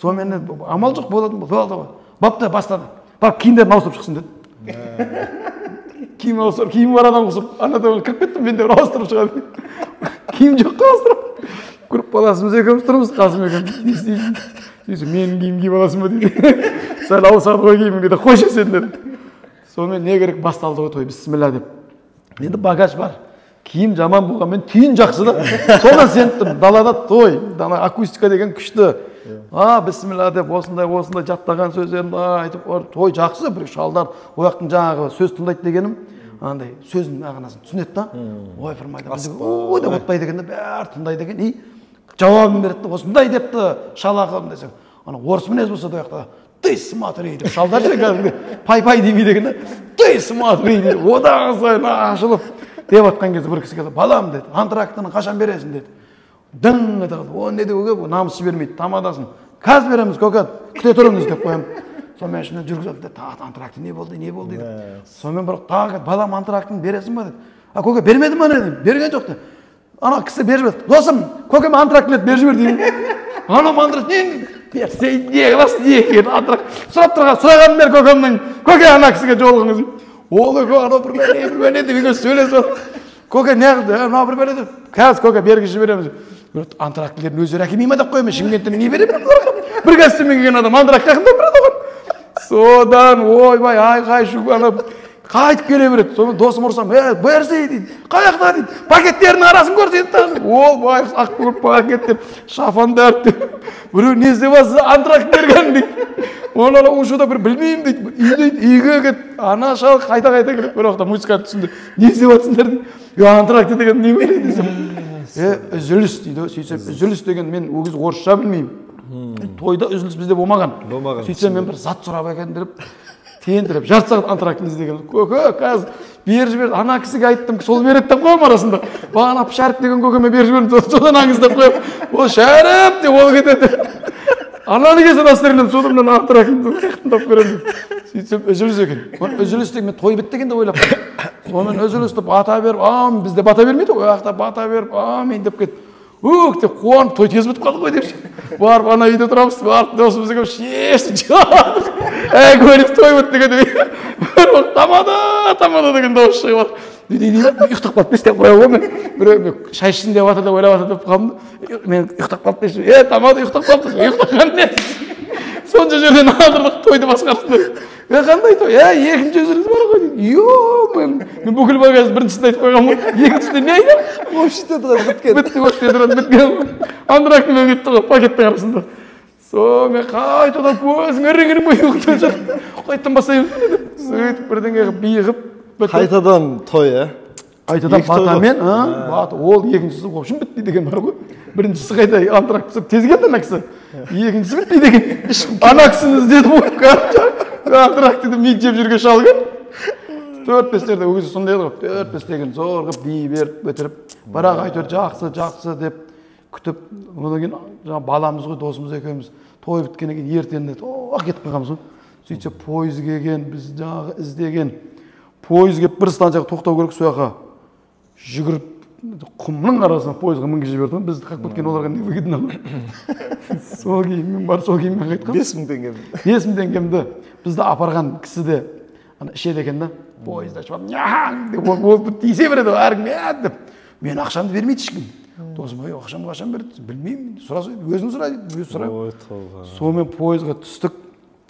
Сонымен амал жоқ болады ма? Бапты бастады. Бап киімдерін ауыстырып шықсын деді. Киім ауыстырып, киім бар адам құсып, анада кіріп кеттім, мен де ауыстырып шығады. Киім жоқ ауыстырып. Көріп баласымыз екеуміз тұрмыз, Қасым екеуміз. Не істейсің? Дейсің, менің киім киіп аласың ба дейді. Сәл ауысады ғой киіміңе де қойшы сен деді. Сонымен не керек, басталды ғой той, бісміллә деп. Енді багаж бар. Киім жаман болғанмен түйін жақсы да. Содан сеніп далада той, акустика деген күшті. Бісміллә деп осындай жаттаған сөздерін айтып, той жақсы, бір шалдар ояқтың жаңағы сөз тыңдайды дегенім, андай сөздің мағынасын түсінеді да. Ой, фырмайды. Ой деп отпайды дегенде бәрі тыңдайды деген. Жауабын береді, осындай депті, шалақым десең. Ана орыс мінез болса да ояқта, ты смотри деп шалдар кәдімгі пай демейді дегенде, ты смотри деп одан сайын ашылып деп отқан кезде бір кісі келді, балам деді, антрактыны қашан бересің деді. Дың ете қалды, о не де көке, намыс жібермейді, тамадасын. Қазір береміз көке, күте тұрыңыз деп қоямын. Сонымен ішімнен жүргізілді де, антракты не болды дейді. Сонымен бір тағы балам антрактыны бересің ба деді. Көке бермеді ма дедім, берген жоқ деді. Ана кісі беріп жіберді, досым, көкеме антрактілет беріп жібер деймін. Анам антракт, сен не қыласың, не екен антракт. Сұрағанын бер көкемнің, көке ана кісіге жолығыңыз. Ол көке ана бір бәне деп үйге сөйлесіп. Көке не қылды, мына бір бәне деп. Қазір көке бергізіп жібереміз. Антрактілерін өздері әкелмей ме деп қоймын, Шымкенттен не беремін? Бір костюммен келген адам антракт қақында береді оған. Содан ойбай айқай шу қайтып келе береді. Сонымен досым ұрсам, берсей дейді, қаяқта дейді, пакеттерінің арасын көрсейді тағы. Ол байқұс ақ көріп пакет деп, шафандар деп, біреу не істеп алсыз антракт берген дейді. Оны ұшуда бір білмеймін дейді, үйге кет, ана шал қайта келіп, бір уақытта музыканы түсінді, не істеп алсыңдар дейді. Антракты деген не береді десем. Үзіліс дейді, сөйтсем, үзіліс деген мен өгіз орысша білмеймін. Тойда үзіліс бізде болмаған. Сөйтсем мен бір зат сұрап екендіріп, тендіріп, жарты сағат антрактын іздеген. Көке, қазір беріп жіберді, ана кісіге айттым, сол береді деп қойым арасында. Бағана Шәріп деген көкеме беріп жібердім, содан аңыздап қойым. О, Шәріп деп ол кетеді. Ананы келсен астырынып, содан антрактын қиқтындап беремін. Сөйтсем, үзіліс екен. Үзіліс деген мен той бітті екен деп ойлап. Сонымен үзілісті бата беріп, бізде бата бермейді, ояқта бата беріп, мен деп кетті. Деп қуанып, той тез бітіп қалды ғой деп. Барып, ана үйде тұрамыз, барып, досымыз екеуміз шешіп жадық. Көріп, той бітті деп. Бір уақыт, тамада деген дауыс шығып алды. Ұйықтап қалып бес деп қоя ғой мен. Біреу шай ішсін деп жатыр деп ойлап жатыр деп қалдым. Мен ұйықтап қалып бес. Тамада ұйықтап қалыпсыз. Ұйықтаған не? Сонша жерден алдырдық тойды басқарсын. Қандай той? Екінші өзіңіз бар ғой дейді. Мен бүкіл багажды біріншісін айтып қойған ғой. Екіншісінде не айтам? Общеде тұрады біткен. Біткен. Антрактымен кетті ғой пакеттің арасында. Мен қайтадан көзің ірің ұйықтап жүр. Қайттан басайын деп. Сөйтіп бірдеңе бейғып. Қайтадан той, Қайтадан батамен, ол екіншісі қошын бітті деген бар ғой. Біріншісі қайта антракт түсіп тез келді ана кісі. Екіншісі бітті деген. Ана кісіні іздеді ғой. Антрактыды миг жеп жүрген шалған. 4-5 жерде өгізі сондай еді ғой. 4-5 деген зорғып, бей беріп, өтіріп. Бірақ айтыр жақсы деп күтіп. Одан кейін баламыз ғой, досымыз екеуміз. Той біткеннен кейін ертеңінде кетіп қалғанбыз ғой. Сөйтсе пойыз келген, біз жаңағы іздеген. Пойыз келіп бір станцияға тоқтау керек, сояққа жүгіріп құмның арасына пойызға мінгізіп жіберді. Бізді қақып кеткен оларға не выгодно. Сол киіммен бар, сол киіммен қайтқан. 5000 теңгемді. 5000 теңгемді бізді апарған кісі де ішеді екен да. Пойызда шығып, няң деп ол тиісе береді әркім деп. Мен ақшамды бермейді ешкім. Досым, ақшамды қашан берді? Білмеймін. Сұраса, өзің сұрайды, өзі сұрайды. Сонымен пойызға түстік.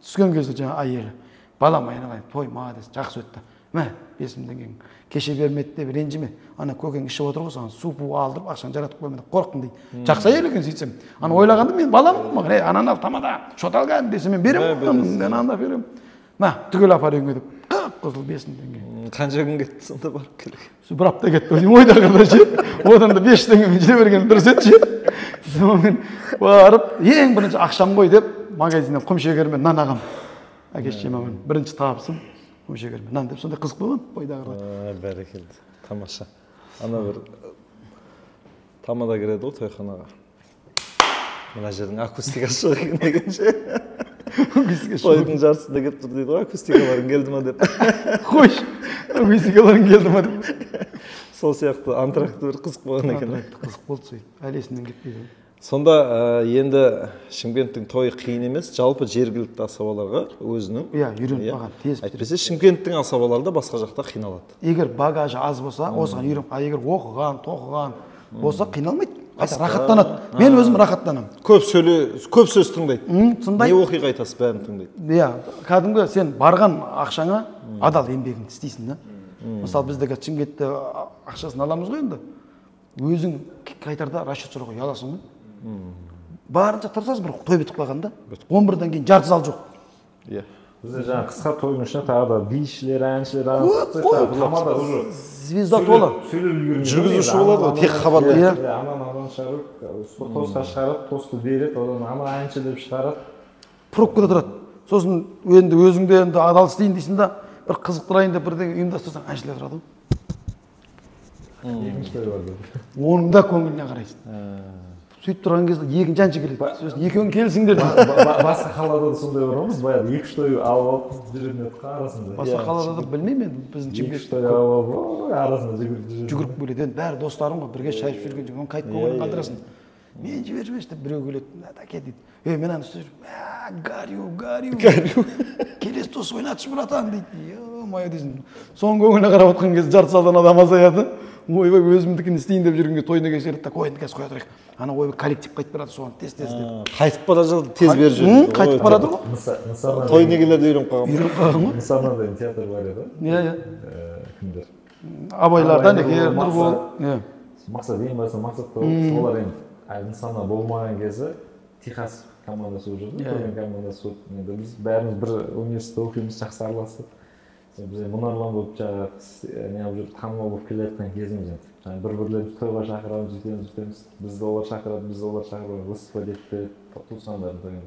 Түскен кезде жаңа әйелі. Балам айналайын, той молодец, жақсы өтті. Мә, 5000 теңгең кеше бермеді деп ренжіме. Ана көкең ішіп отыр ғой, саған су алдырып, ақшаны жаратып қоймады, қорықтың дейді. Жақсы әйел екен сөйтсем. Ана ойлағанды мен баламын маған, ананы ал тамада, шот алған десе мен беремін, мен анда беремін. Мә, түгел апар үйіңе деп. Қып-қызыл 5000 теңге. Қанша күн кетті сонда барып келген? Бір апта кетті. Ойдағыда ше. Одан да 5 теңгемен жүре берген дұрыс еді ше. Сонымен барып, ең бірінші ақшам ғой деп магазиннен құмшекермен нан ағам. Әкешке маған бірінші табысым. Құмшекермен нан деп сондай қызық болған ойдағыда. Бәрекелді. Тамаша. Ана бір тамада кіреді ғой тойханаға. Мына жердің акустикасы жоқ екен дегенше. Тойдың жартысында келіп тұр дейді ғой, акустикаларың келді ма деп. Қойш, акустикаларың келді ма деп. сол сияқты антракты бір қызық болған екен. Қызық болды сөйтіп. Әлі есімнен кетпейді. Сонда енді Шымкенттің тойы қиын емес, жалпы жергілікті асабаларға өзінің. Иә, үйреніп қалған, тез. Әйтпесе Шымкенттің асабалары да басқа жақта қиналады. Егер багажы аз болса, осыған үйреніп, егер оқыған, тоқыған болса қиналмайды. Қайта рахаттанады. Мен өзім рахаттанамын. Көп сөз тыңдайды. Тыңдайды. Не оқиға айтасыз, бәрін тыңдайды. Иә, кәдімгі сен барған ақшаңа адал еңбегіңді істейсің да. Мысалы біздегі Шымкентте ақшасын аламыз ғой енді. Өзің қайтарда расчет сұрауға ұяласың ғой. Барынша тырысасың, бір той бітіп қалғанда 11-ден кейін жарты зал жоқ. Иә. Бізде жаңа қысқа тойдың ішіне тағы да бишілер, әншілер, тамада уже звезда тола. Жүргізуші болады ғой, тек хабарлайды. Анан шығарып, тостқа шығарып, тосты береді, одан ана әнші деп шығарады. Пробкада тұрады. Сосын енді өзіңде енді адал істейін дейсің да, бір қызықтырайын деп бірдеңе ұйымдастырсаң әншілер тұрады ғой. Екінші той бар деп. Оның да көңіліне қарайсың. Сөйтіп тұрған кезде екінші әнші келеді. Сосын екеуің келсіңдер. Басқа қалада да сондай бар ғой, баяғы екі-үш той алып жүретін еді арасында. Басқа қалада да білмеймін енді, біздің екі-үш той алып арасында жүгіріп келеді. Енді бәрі достарым ғой, бірге шайып жүрген жігіт, оны қайтып көңілін қалдырасың. Мен жібермеші деп біреу келеді, әке дейді. Мен ана істеп жүрмін. Горю. Келесі дос ойнатшы братан дейді. Ё-моё дейсің. Соның көңіліне қарап отқан кезде жарты салдан адам азаяды. Ойбай өзімдікін істейін деп жүргенге тойына кешіріп та қойын қазір қоя тұрайық. Ана ойбай коллектив қайтып барады, соған тез деп. Қайтып бара жатыр, тез беріп жүр. Қайтып барады ғой. Той негелерді үйреніп қалған. Үйреніп қалған ғой. Нысанада театр бар еді. Иә. Кімдер? Абайлардан екер Нұрбол. Иә. Мақсат ең басты мақсат солар енді нысана болмаған кезде Техас командасы болып жүрді. Көрген командасы болып. Енді біз бәріміз бір университетте оқимыз, жақсы араластық. Біз мұнарлан болып жаңағы не алып жүріп танымал болып келе жатқан кезіміз енді. Жаңағы бір-бірлеріміз тойға шақырамыз, жетеміз. Бізді олар шақырады, выступать етті, туысқандарын тойын.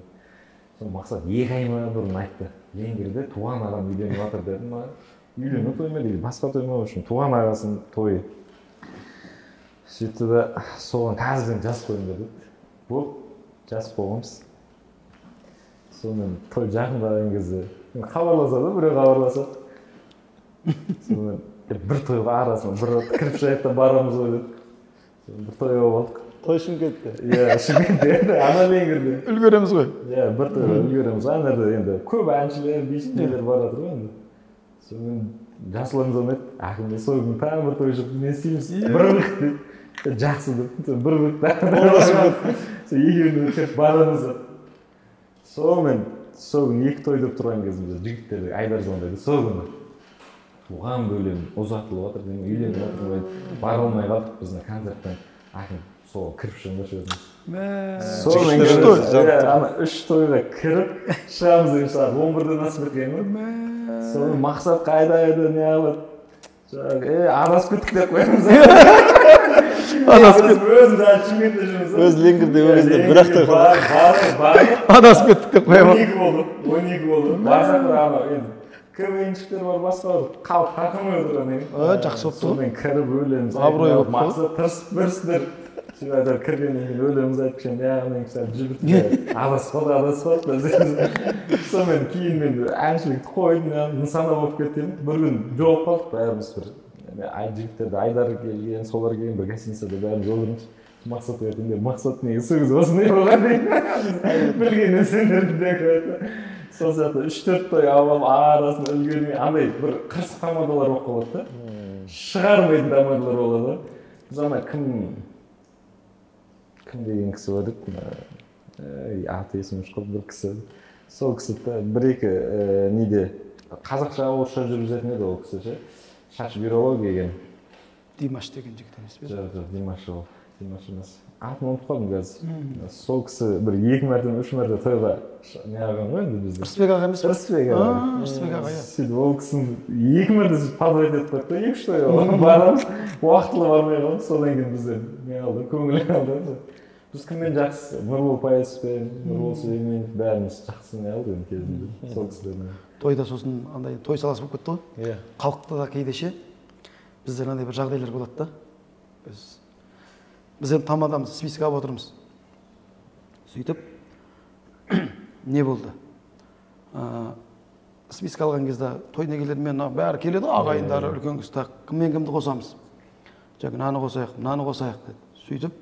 Сол мақсат 2 ай ма бұрын айтты. Леңгірде туған ағам үйленіп жатыр деді. Үйлену той ма дейді, басқа той ма үшін туған ағасының тойы. Сөйтті де соған қазірден жазып қойыңдар деді. Бұл жазып қойғанбыз. Сонымен той жақындаған кезде хабарласады, біреу хабарласады. Сонымен бір тойға арасында бір кіріп шайықта барамыз ғой деді. Бір тойға болдық. Той Шымкентте. Иә, Шымкентте, ана Леңгірде. Үлгереміз ғой. Иә, бір тойға үлгереміз. Анарда енді көп әншілер, бишілер бар жатыр ғой енді. Сонымен жасұлан звондайды, ақын сол күні тағы бір той шығып, не істейміз? Бір вық дейді. Жақсы деп, бір вық тағы. Екеуіне кіріп барамыз деп. Сонымен сол күні 2 той деп тұрған кезімізде жігіттерді Айдар звондайды. Сол күні туған бөлім ұзатылып жатыр деймін, үйленіп жатыр ғой. Бара алмай қалдық біздің концерттен. Ақын сол кіріп шығыңдаршы өзіміз. Сонымен 3 тойға кіріп шығамыз деген шығар. 11-ден асып кеткен ғой. Соның мақсат қайда не алып адасып кеттік деп қоямыз. Өзіміз Шымкентте жүрміз. Өз Леңгірде өзінде бір ақ той қалды. Адасып кеттік деп қоямыз. 12 болды. Барсақ бір ана енді КВНшіктер бар, басқа бар. Қалып қақымай отырған ең. Жақсы болыпты ғой. Сонымен кіріп өлеміз. Абырой болып мақсат тырысып бірсіздер. Сөйтіп кіргеннен кейін өлеміз айтып кішкене яғынан кісілер жүріп адасып қалды. Сонымен кейін мен әншілікті қойдым, нысана болып кеттім. Bir күн жоғалып қалдық бәріміз бір. Жігіттерді Айдар келген, солар келген бір гостиницада бәріміз отырмыз. Мақсат өтінде, мақсат неге сөз осындай болған дейін. Білгеннен сендерді де сол сияқты 3-4 той алып арасын үлгермей, андай бір қырсық тамадалар болып қалады да. Шығармайтын тамадалар болады. Біз ана кім деген кісі бар еді, аты есіме шығып бір кісі. Сол кісі бір-екі неде қазақша орысша жүргізетін еді ол кісі ше. Шаш бюрология деген. Димаш деген жігіт емес пе? Жоқ, Димаш ол. Димаш емес. Атын ұмытып қалдым қазір. Сол кісі бір 2 мәрте, 3 мәрте тойға не алған ғой енді бізде. Рысбек аға емес пе? Рысбек аға. Рысбек аға, иә. Сөйтіп ол кісінің 2 мәрте сөйтіп подвайт етіп қойды. 2-3 той барамыз, уақытылы бармай қалдық. Содан кейін бізде не алды, көңілі алды. Біз кіммен жақсы? Нұрбол Пайыспен, Нұрбол Сүлейменов бәріміз жақсы не алды енді кезінде. Сол кісілермен. Тойда сосын андай той саласы болып кетті ғой. Иә. Халықта да кейде ше біздер андай бір жағдайлар болады да. Біз енді тамадамыз, список алып отырмыз. Сөйтіп не болды? Список алған кезде той негелермен бәрі келеді, ағайындары, үлкен кісі, кіммен кімді қосамыз. жаңа мынаны қосайық мынаны қосайық деді. Сөйтіп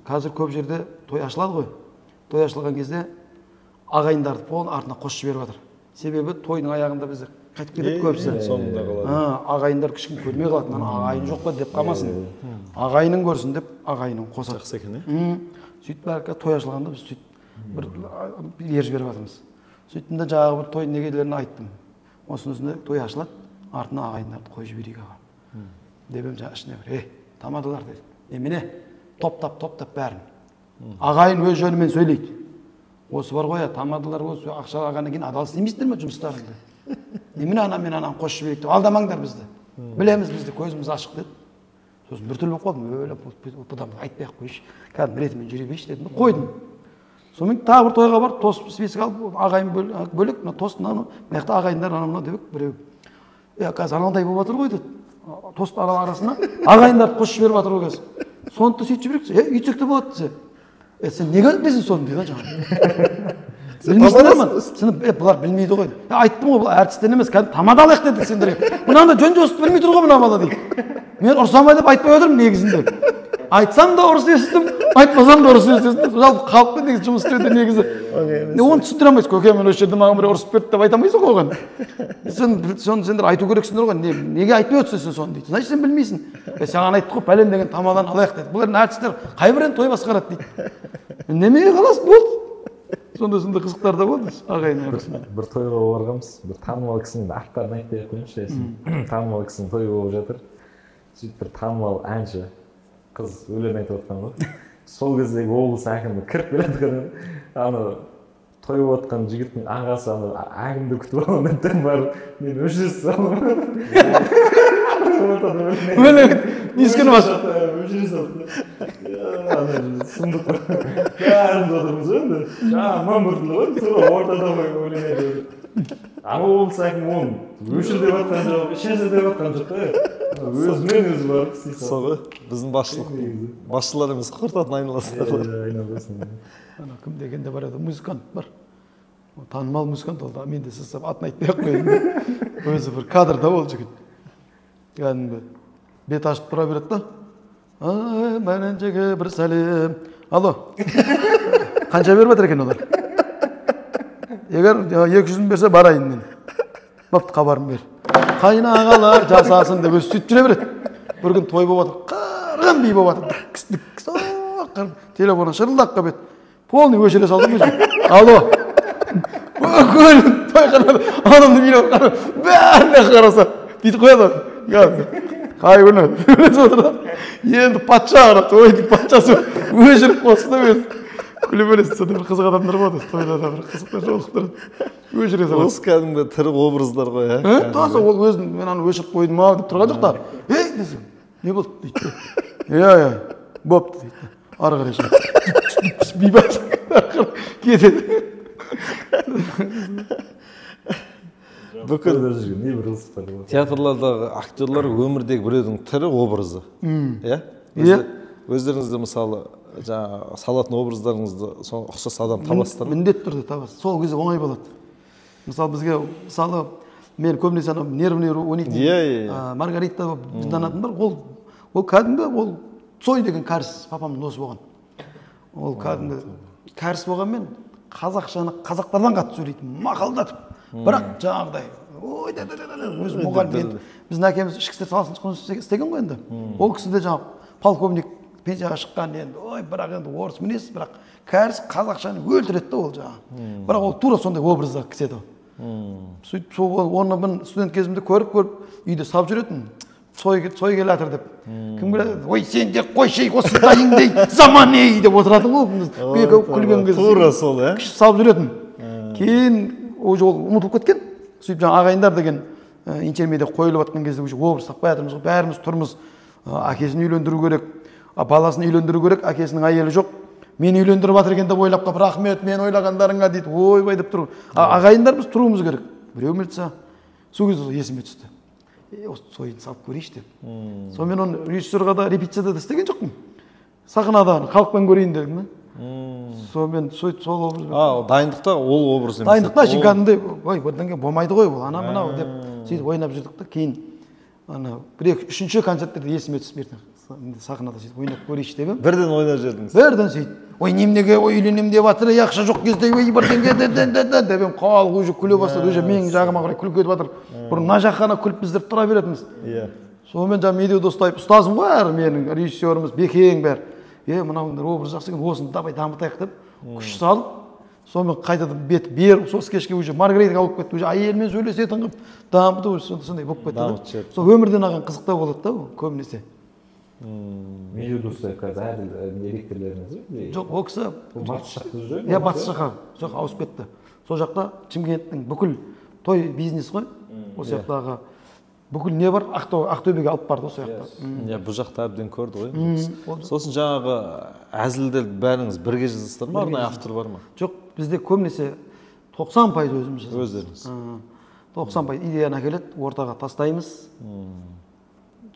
қазір көп жерде той ашылады ғой. Той ашылған кезде ағайындарды полын артына қосып жіберіп жатыр. Себебі тойдың аяғында бізде қайтып кетеді көбісі. Соңында қалады. Ағайындар кішкене көрмей қалады. Мына ағайын жоқ па деп қалмасын. Ағайының көрсін деп ағайының қосады. Жақсы екен, иә? Сөйтіп бәрі той ашылғанда біз сөйтіп бір ер жіберіп жатырмыз. Сөйттім де жаңағы бір той негелерін айттым. Осының үстінде той ашылады, артына ағайындарды қойып жіберейік аға. Деп едім жаңағы ішіне бір, тамадалар деді. Міне топтап бәрін. Ағайын өз жөнімен сөйлейді. Осы бар ғой, тамадалар осы ақша алғаннан кейін адал істемейсіздер ме жұмыстарыңды? Міне анам мен анам қосып жіберейік деп алдамаңдар бізді. Білеміз бізді, көзіміз ашық деді. Сосын біртүрлі болып қалдым, бұдан айтпай-ақ қойшы, кәдімгі ретімен жүре берейінші дедім, қойдым. Сонымен тағы бір тойға барып, тост список алып, ағайын бөлек, тост мына жақта ағайындар анау деп біреу. Қазір анандай болып жатыр ғой деді. Тост арасына ағайындарды қосып жіберіп жатыр ғой қазір. Соны да сөйтіп жіберейік, үйтсек те болады десе. Сен неге айтпайсың соны дейді жаңағы. Білмейсіңдер ме? Бұлар білмейді ғой. Айттым ғой, бұл әртістер емес, кәдімгі тамада алайық дедік сендерге. Мынаны жөн жосып білмей тұр ғой мына бала дейді. Мен ұрсамай деп айтпай отырмын негізінде. Айтсам да ұрыс естідім, айтпасам да ұрыс естідім. Жалпы халықпен негізі жұмыс істеуде негізі. Оны түсіндіре алмайсың. Көке, мен осы жерде маған біреу ұрысып берді деп айта алмайсың ғой оған. Соны сендер айту керексіңдер ғой. Неге айтпай отырсың соны дейді. Значит, сен білмейсің. Саған айттық қой, пәлен деген тамадан алайық деді. Бұлардың әртістер қай бір той басқарады дейді. Немеге қаласың болды. Сондай қызықтар да болды ағайын арасында. Бір тойға барғанбыз, бір танымал кісінің аттарын айтпай ақ қояйыншы. Танымал кісінің тойы болып жатыр. Сөйтіп бір танымал әнші қыз өлең айтып отқан ғой. Сол кездегі облыс әкімі кіріп келатқан ана той болып отқан жігіттің ағасы ана әкімді күтіп алғаннан барып мен өшіріс салдым. Өлең нескені башы. Өшіріс салдым. Сұмдық қой. Бәріміз отырмыз енді. Жаңағы мамырдың ғой, тұра ортада қой өлең айтып. Ана облыс әкімі оны өшір деп жатқан жоқ, ішесі деп жатқан жоқ та. Өзімен өзі барып істейді. Сол ғой, біздің басшылар емес, құртатын айналасында ғой. Айналасында. Кім дегенде бар еді, музыкант бар. Танымал музыкант болды, мен де сіз атын айтпай ақ қояйын. Өзі бір кадрда ол жігіт. Кәдімгі бет ашып тұра береді да. Бәленжеге бір сәлем. Алло. Қанша беріп жатыр екен олар? Егер 200-ін берсе барайын мен. Бапты хабарын бер. Қайнағалар жасасын деп өзі сөйтіп жүре береді. Бір күн той болып жатыр. Қырғын би болып жатыр. Телефонын шырылдақ қап еді. Полный өшіре салдым өзі. Алло. Бүкіл тойханада адамды билеп қарап, бәріне қараса, бүйтіп қояды. Қай күні өлесі отырады. Енді патша қарап, тойдың патшасы өшіріп қосты да өзі. Күліп өлесі, сонда бір қызық адамдар болады, тойда да бір қызықтар жолығып тұрады. Өшіре салады. Осы кәдімгі тірі образдар ғой, ә? Таза ол өзін, мен аны өшіріп қойдым ау деп тұрған жоқ та. Десем, не болды дейді. Бопты дейді. Ары қарай шығады. Бейбас кетеді. Бүкіл не бір ұрыстар бар. театрлардағы актерлар өмірдегі біреудің тірі образы. Иә? Өздеріңізді мысалы жаңа салатын образдарыңызды ұқсас адам табасыздар ма? Міндетті түрде табасыз. Сол кезде оңай болады. Мысалы бізге мысалы мен көбінесе анау нервный ойнайтын Маргарита жынданатын бар. Ол кәдімгі ол Цой деген кәріс папамның досы болған. Ол кәдімгі кәріс болғанмен қазақшаны қазақтардан қатты сөйлейтін, мақалдатып. Бірақ жаңағыдай өзі мұғалім. Біздің әкеміз ішкі істер саласында жұмыс істеген ғой енді. Ол кісі де жаңағы полковник пенсияға шыққан енді, бірақ енді орыс мінез, бірақ кәріс қазақшаны өлтіреді ол жаңағы. Бірақ ол тура сондай образда кісі еді. Сөйтіп оны мен студент кезімде көріп үйде сап жүретін. Цой келе жатыр деп. Кім келеді? Ой, сен де қойшы, осы дайыңдей заман ей деп отырады ғой. Күлген кезде. Тура сол, ә? Кішіп салып жүретін. Кейін ол ұмытылып кеткен. Сөйтіп жаңа ағайындар деген интермедиа қойылып жатқан кезде образ таппай жатырмыз ғой. Бәріміз тұрмыз. Әкесін үйлендіру керек, баласын үйлендіру керек, әкесінің әйелі жоқ. Мен үйлендіріп жатыр екен деп ойлап қалып, рахмет, мен ойлағандарыңа дейді. Ойбай деп тұр. Ағайындар біз тұруымыз керек. Біреу мілтса, сол кезде есіме түсті. Осы тойын салып көрейінші деп. Сонымен оны режиссерға да репетицияда да істеген жоқпын. Сахнада халықпен көрейін дедім. Сонымен сол образ. Дайындықта ол образ емес. Дайындықта кәдімгідей, ой, бірдеңе болмайды ғой бұл, ана мынау деп сөйтіп ойнап жүрдік та, кейін ана бір екі үшінші концерттерде есіме түсіп ертең сахнада сөйтіп ойнап көрейінші деп едім. Бірден ойнап жібердіңіз. Бірден сөйтіп ой немнеге ой үйленем деп жатыр ақша жоқ кезде ой бірдеңе деп едім. Халық уже күле бастады, уже менің жағыма қарай күліп кетіп жатыр. Бұрын мына жаққа ғана күліп біздер тұра беретінбіз. Иә. Сонымен жаңағы медеу достайып ұстазым ғой әрі менің режиссеріміз Бекең бәрі. Мынауыңдар образ жақсы екен, осыны давай дамытайық деп күш салып, сонымен қайтадан бет беріп, сол кешке уже Маргаритаға алып кетті, уже әйелмен сөйлесетін қылып дамытып сондай болып кетті. Сол өмірден алған қызықтау болады да көбінесе. Медеу достайып қазір әр директорлеріңіз бе? Жоқ, ол кісі батыс жақта жүр. Иә, батыс жаққа жоқ ауысып кетті. Сол жақта Шымкенттің бүкіл той бизнес қой. Осы жақтағы бүкіл не бар, Ақтөбеге алып барды осы жақта. Иә, бұл жақта әбден көрді ғой. Сосын жаңағы әзілдерді бәріңіз бірге жазасыздар ма, арнайы автор бар ма? Жоқ, бізде көбінесе 90% өзіміз жазамыз. Өздеріңіз. 90% идеяны әкеледі, ортаға тастаймыз.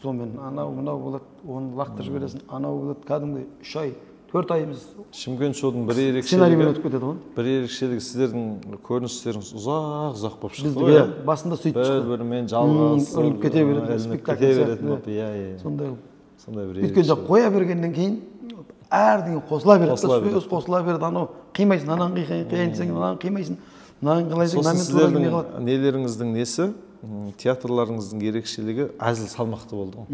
Сонымен анау мынау болады, оны лақтырып жібересің, анау болады, кәдімгі 3 ай 4 айымыз Шымкент шоудың бір сценариймен өтіп кетеді ғой. Бір ерекшелігі сіздердің көріністеріңіз ұзақ болып шықты ғой. Бізде басында сөйтіп шықты. Бір-бірімен жалғасып, ілініп кете береді, спектакль сияқты. Сондай бір өйткені жаңа қоя бергеннен кейін әрдеңе қосыла береді, сөз қосыла береді, анау қимайсың, анан қиын десең, анан қимайсың, мынаны қалайсың, сосын сіздердің нелеріңіздің несі, театрларыңыздың ерекшелігі әзіл салмақты болды ғой.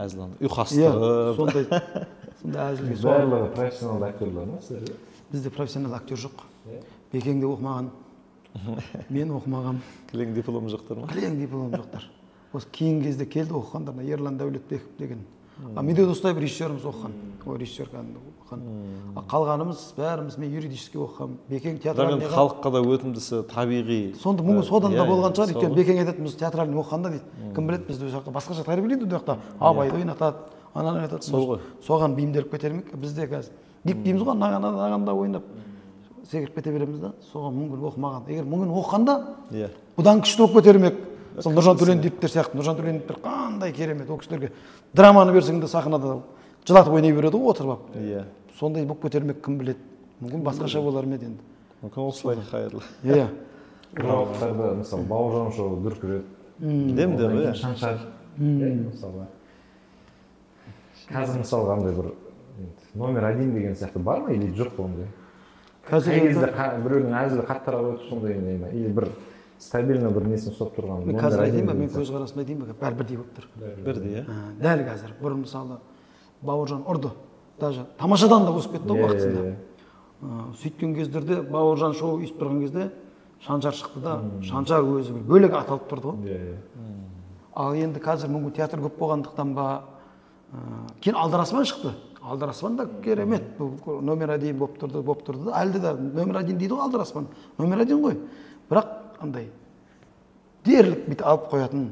Әзіл ұйқастырып. Сондай әзілге барлығы профессионалды актерлар ма сіздерде? Бізде профессионал актер жоқ. Бекең де оқымаған, мен оқымаған. Кілең диплом жоқтар ма? Кілең диплом жоқтар. Осы кейін кезде келді оқығандарына Ерлан Дәулетбеков деген. Медеу достайып режиссеріміз оқыған. Ой, режиссер кәдімгі оқыған. Қалғанымыз бәріміз, мен юридический оқығам. Бекең театральный. Халыққа да өтімдісі табиғи. Сонда мұңы содан да болған шығар. Өйткені Бекең айтады, біз театральный оқығанда дейді. Кім біледі, бізді басқаша тәрбиелейді ол жақта. Абайды ойнатады. Ананы айтады, соған бейімделіп кетермек. Бізде қазір дип дейміз ғой, нағанда ойнап секіріп кете береміз да, соған мүмкін оқымаған. Егер мүмкін оқығанда, бұдан күшті болып кетермек. Сол Нұржан Төлендиевтер сияқты, Нұржан Төлендиевтер қандай керемет, ол кісілерге драманы берсең де сахнада жылатып ойнай береді ғой отырып алып. Сондай болып кетермек, кім біледі. Мүмкін басқаша болар ма еді енді. Мүмкін осылай қайырлы. Иә. Жаңалықтарда мысалы Бауыржан шоуы дүркіреді. Демде ғой. Шаншар. Мысалы. Қазір мысалы қандай бір номер 1 деген сияқты бар ма или жоқ ондай? Қазір кезде біреудің әзілі қаттырақ өтіп сондай ма? Или бір стабильно бір несін ұстап тұрған? Мен қазір айтайын ба, мен көзқарасымды айтайын ба, бәрі бірдей болып тұр. Бірдей, иә? Дәл қазір. Бұрын мысалы Бауыржан ұрды. Даже тамашадан да өсіп кетті ғой уақытысында. Сөйткен кездерде Бауыржан шоу үйіп тұрған кезде Шаншар шықты да, Шаншар өзі бөлек аталып тұрды ғой. Ал енді қазір мүмкін театр көп болғандықтан ба, кейін Алдараспан шықты. Алдараспан да керемет, номер 1 болып тұрды. Әлде де номер 1 дейді ғой Алдараспан. Номер 1 ғой. Бірақ андай дерлік бүйтіп алып қоятын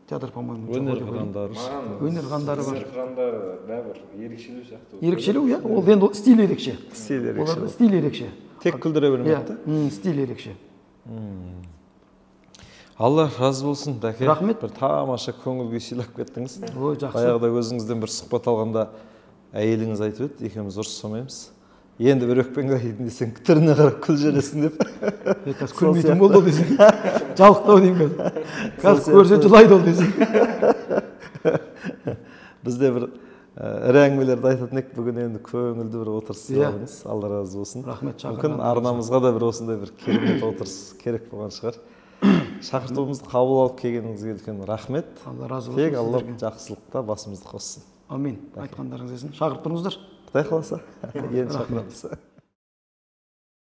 театр, по-моему, өнер қырандары. Өнер қырандары бар. Өнер қырандары бәрібір ерекшелеу сияқты. Ерекшелеу, иә. Ол енді стиль ерекше. Стиль ерекше. Тек күлдіре бермейді. Стиль ерекше. Алла разы болсын, Дәке. Рахмет. Бір тамаша көңіл күй сыйлап кеттіңіз. Ой, жақсы. Баяғыда өзіңізден бір сұхбат алғанда әйеліңіз айтып еді, екеуміз ұрыссамаймыз. Енді бір өкпеңді айтын десең, түріне қарап күл жөнесің деп. Қазір күлмейтін болды ол десең. Жалықтау деймін қазір. Қазір көрсе жылайды ол десең. Бізде бір ірі әңгімелерді айтатын ек, бүгін енді көңілді бір отырыс сыйладыңыз. Алла разы болсын. Рахмет, мүмкін арнамызға да бір осындай бір керемет отырыс керек болған шығар. Шақыртуымызды қабыл алып келгеніңізге үлкен рахмет. Алла разы болсын. Тек Алла жақсылықта басымызды қоссын. Амин. Айтқандарыңыз келсін. Шақырып тұрыңыздар. Құдай қаласа. Енді шақырамыз.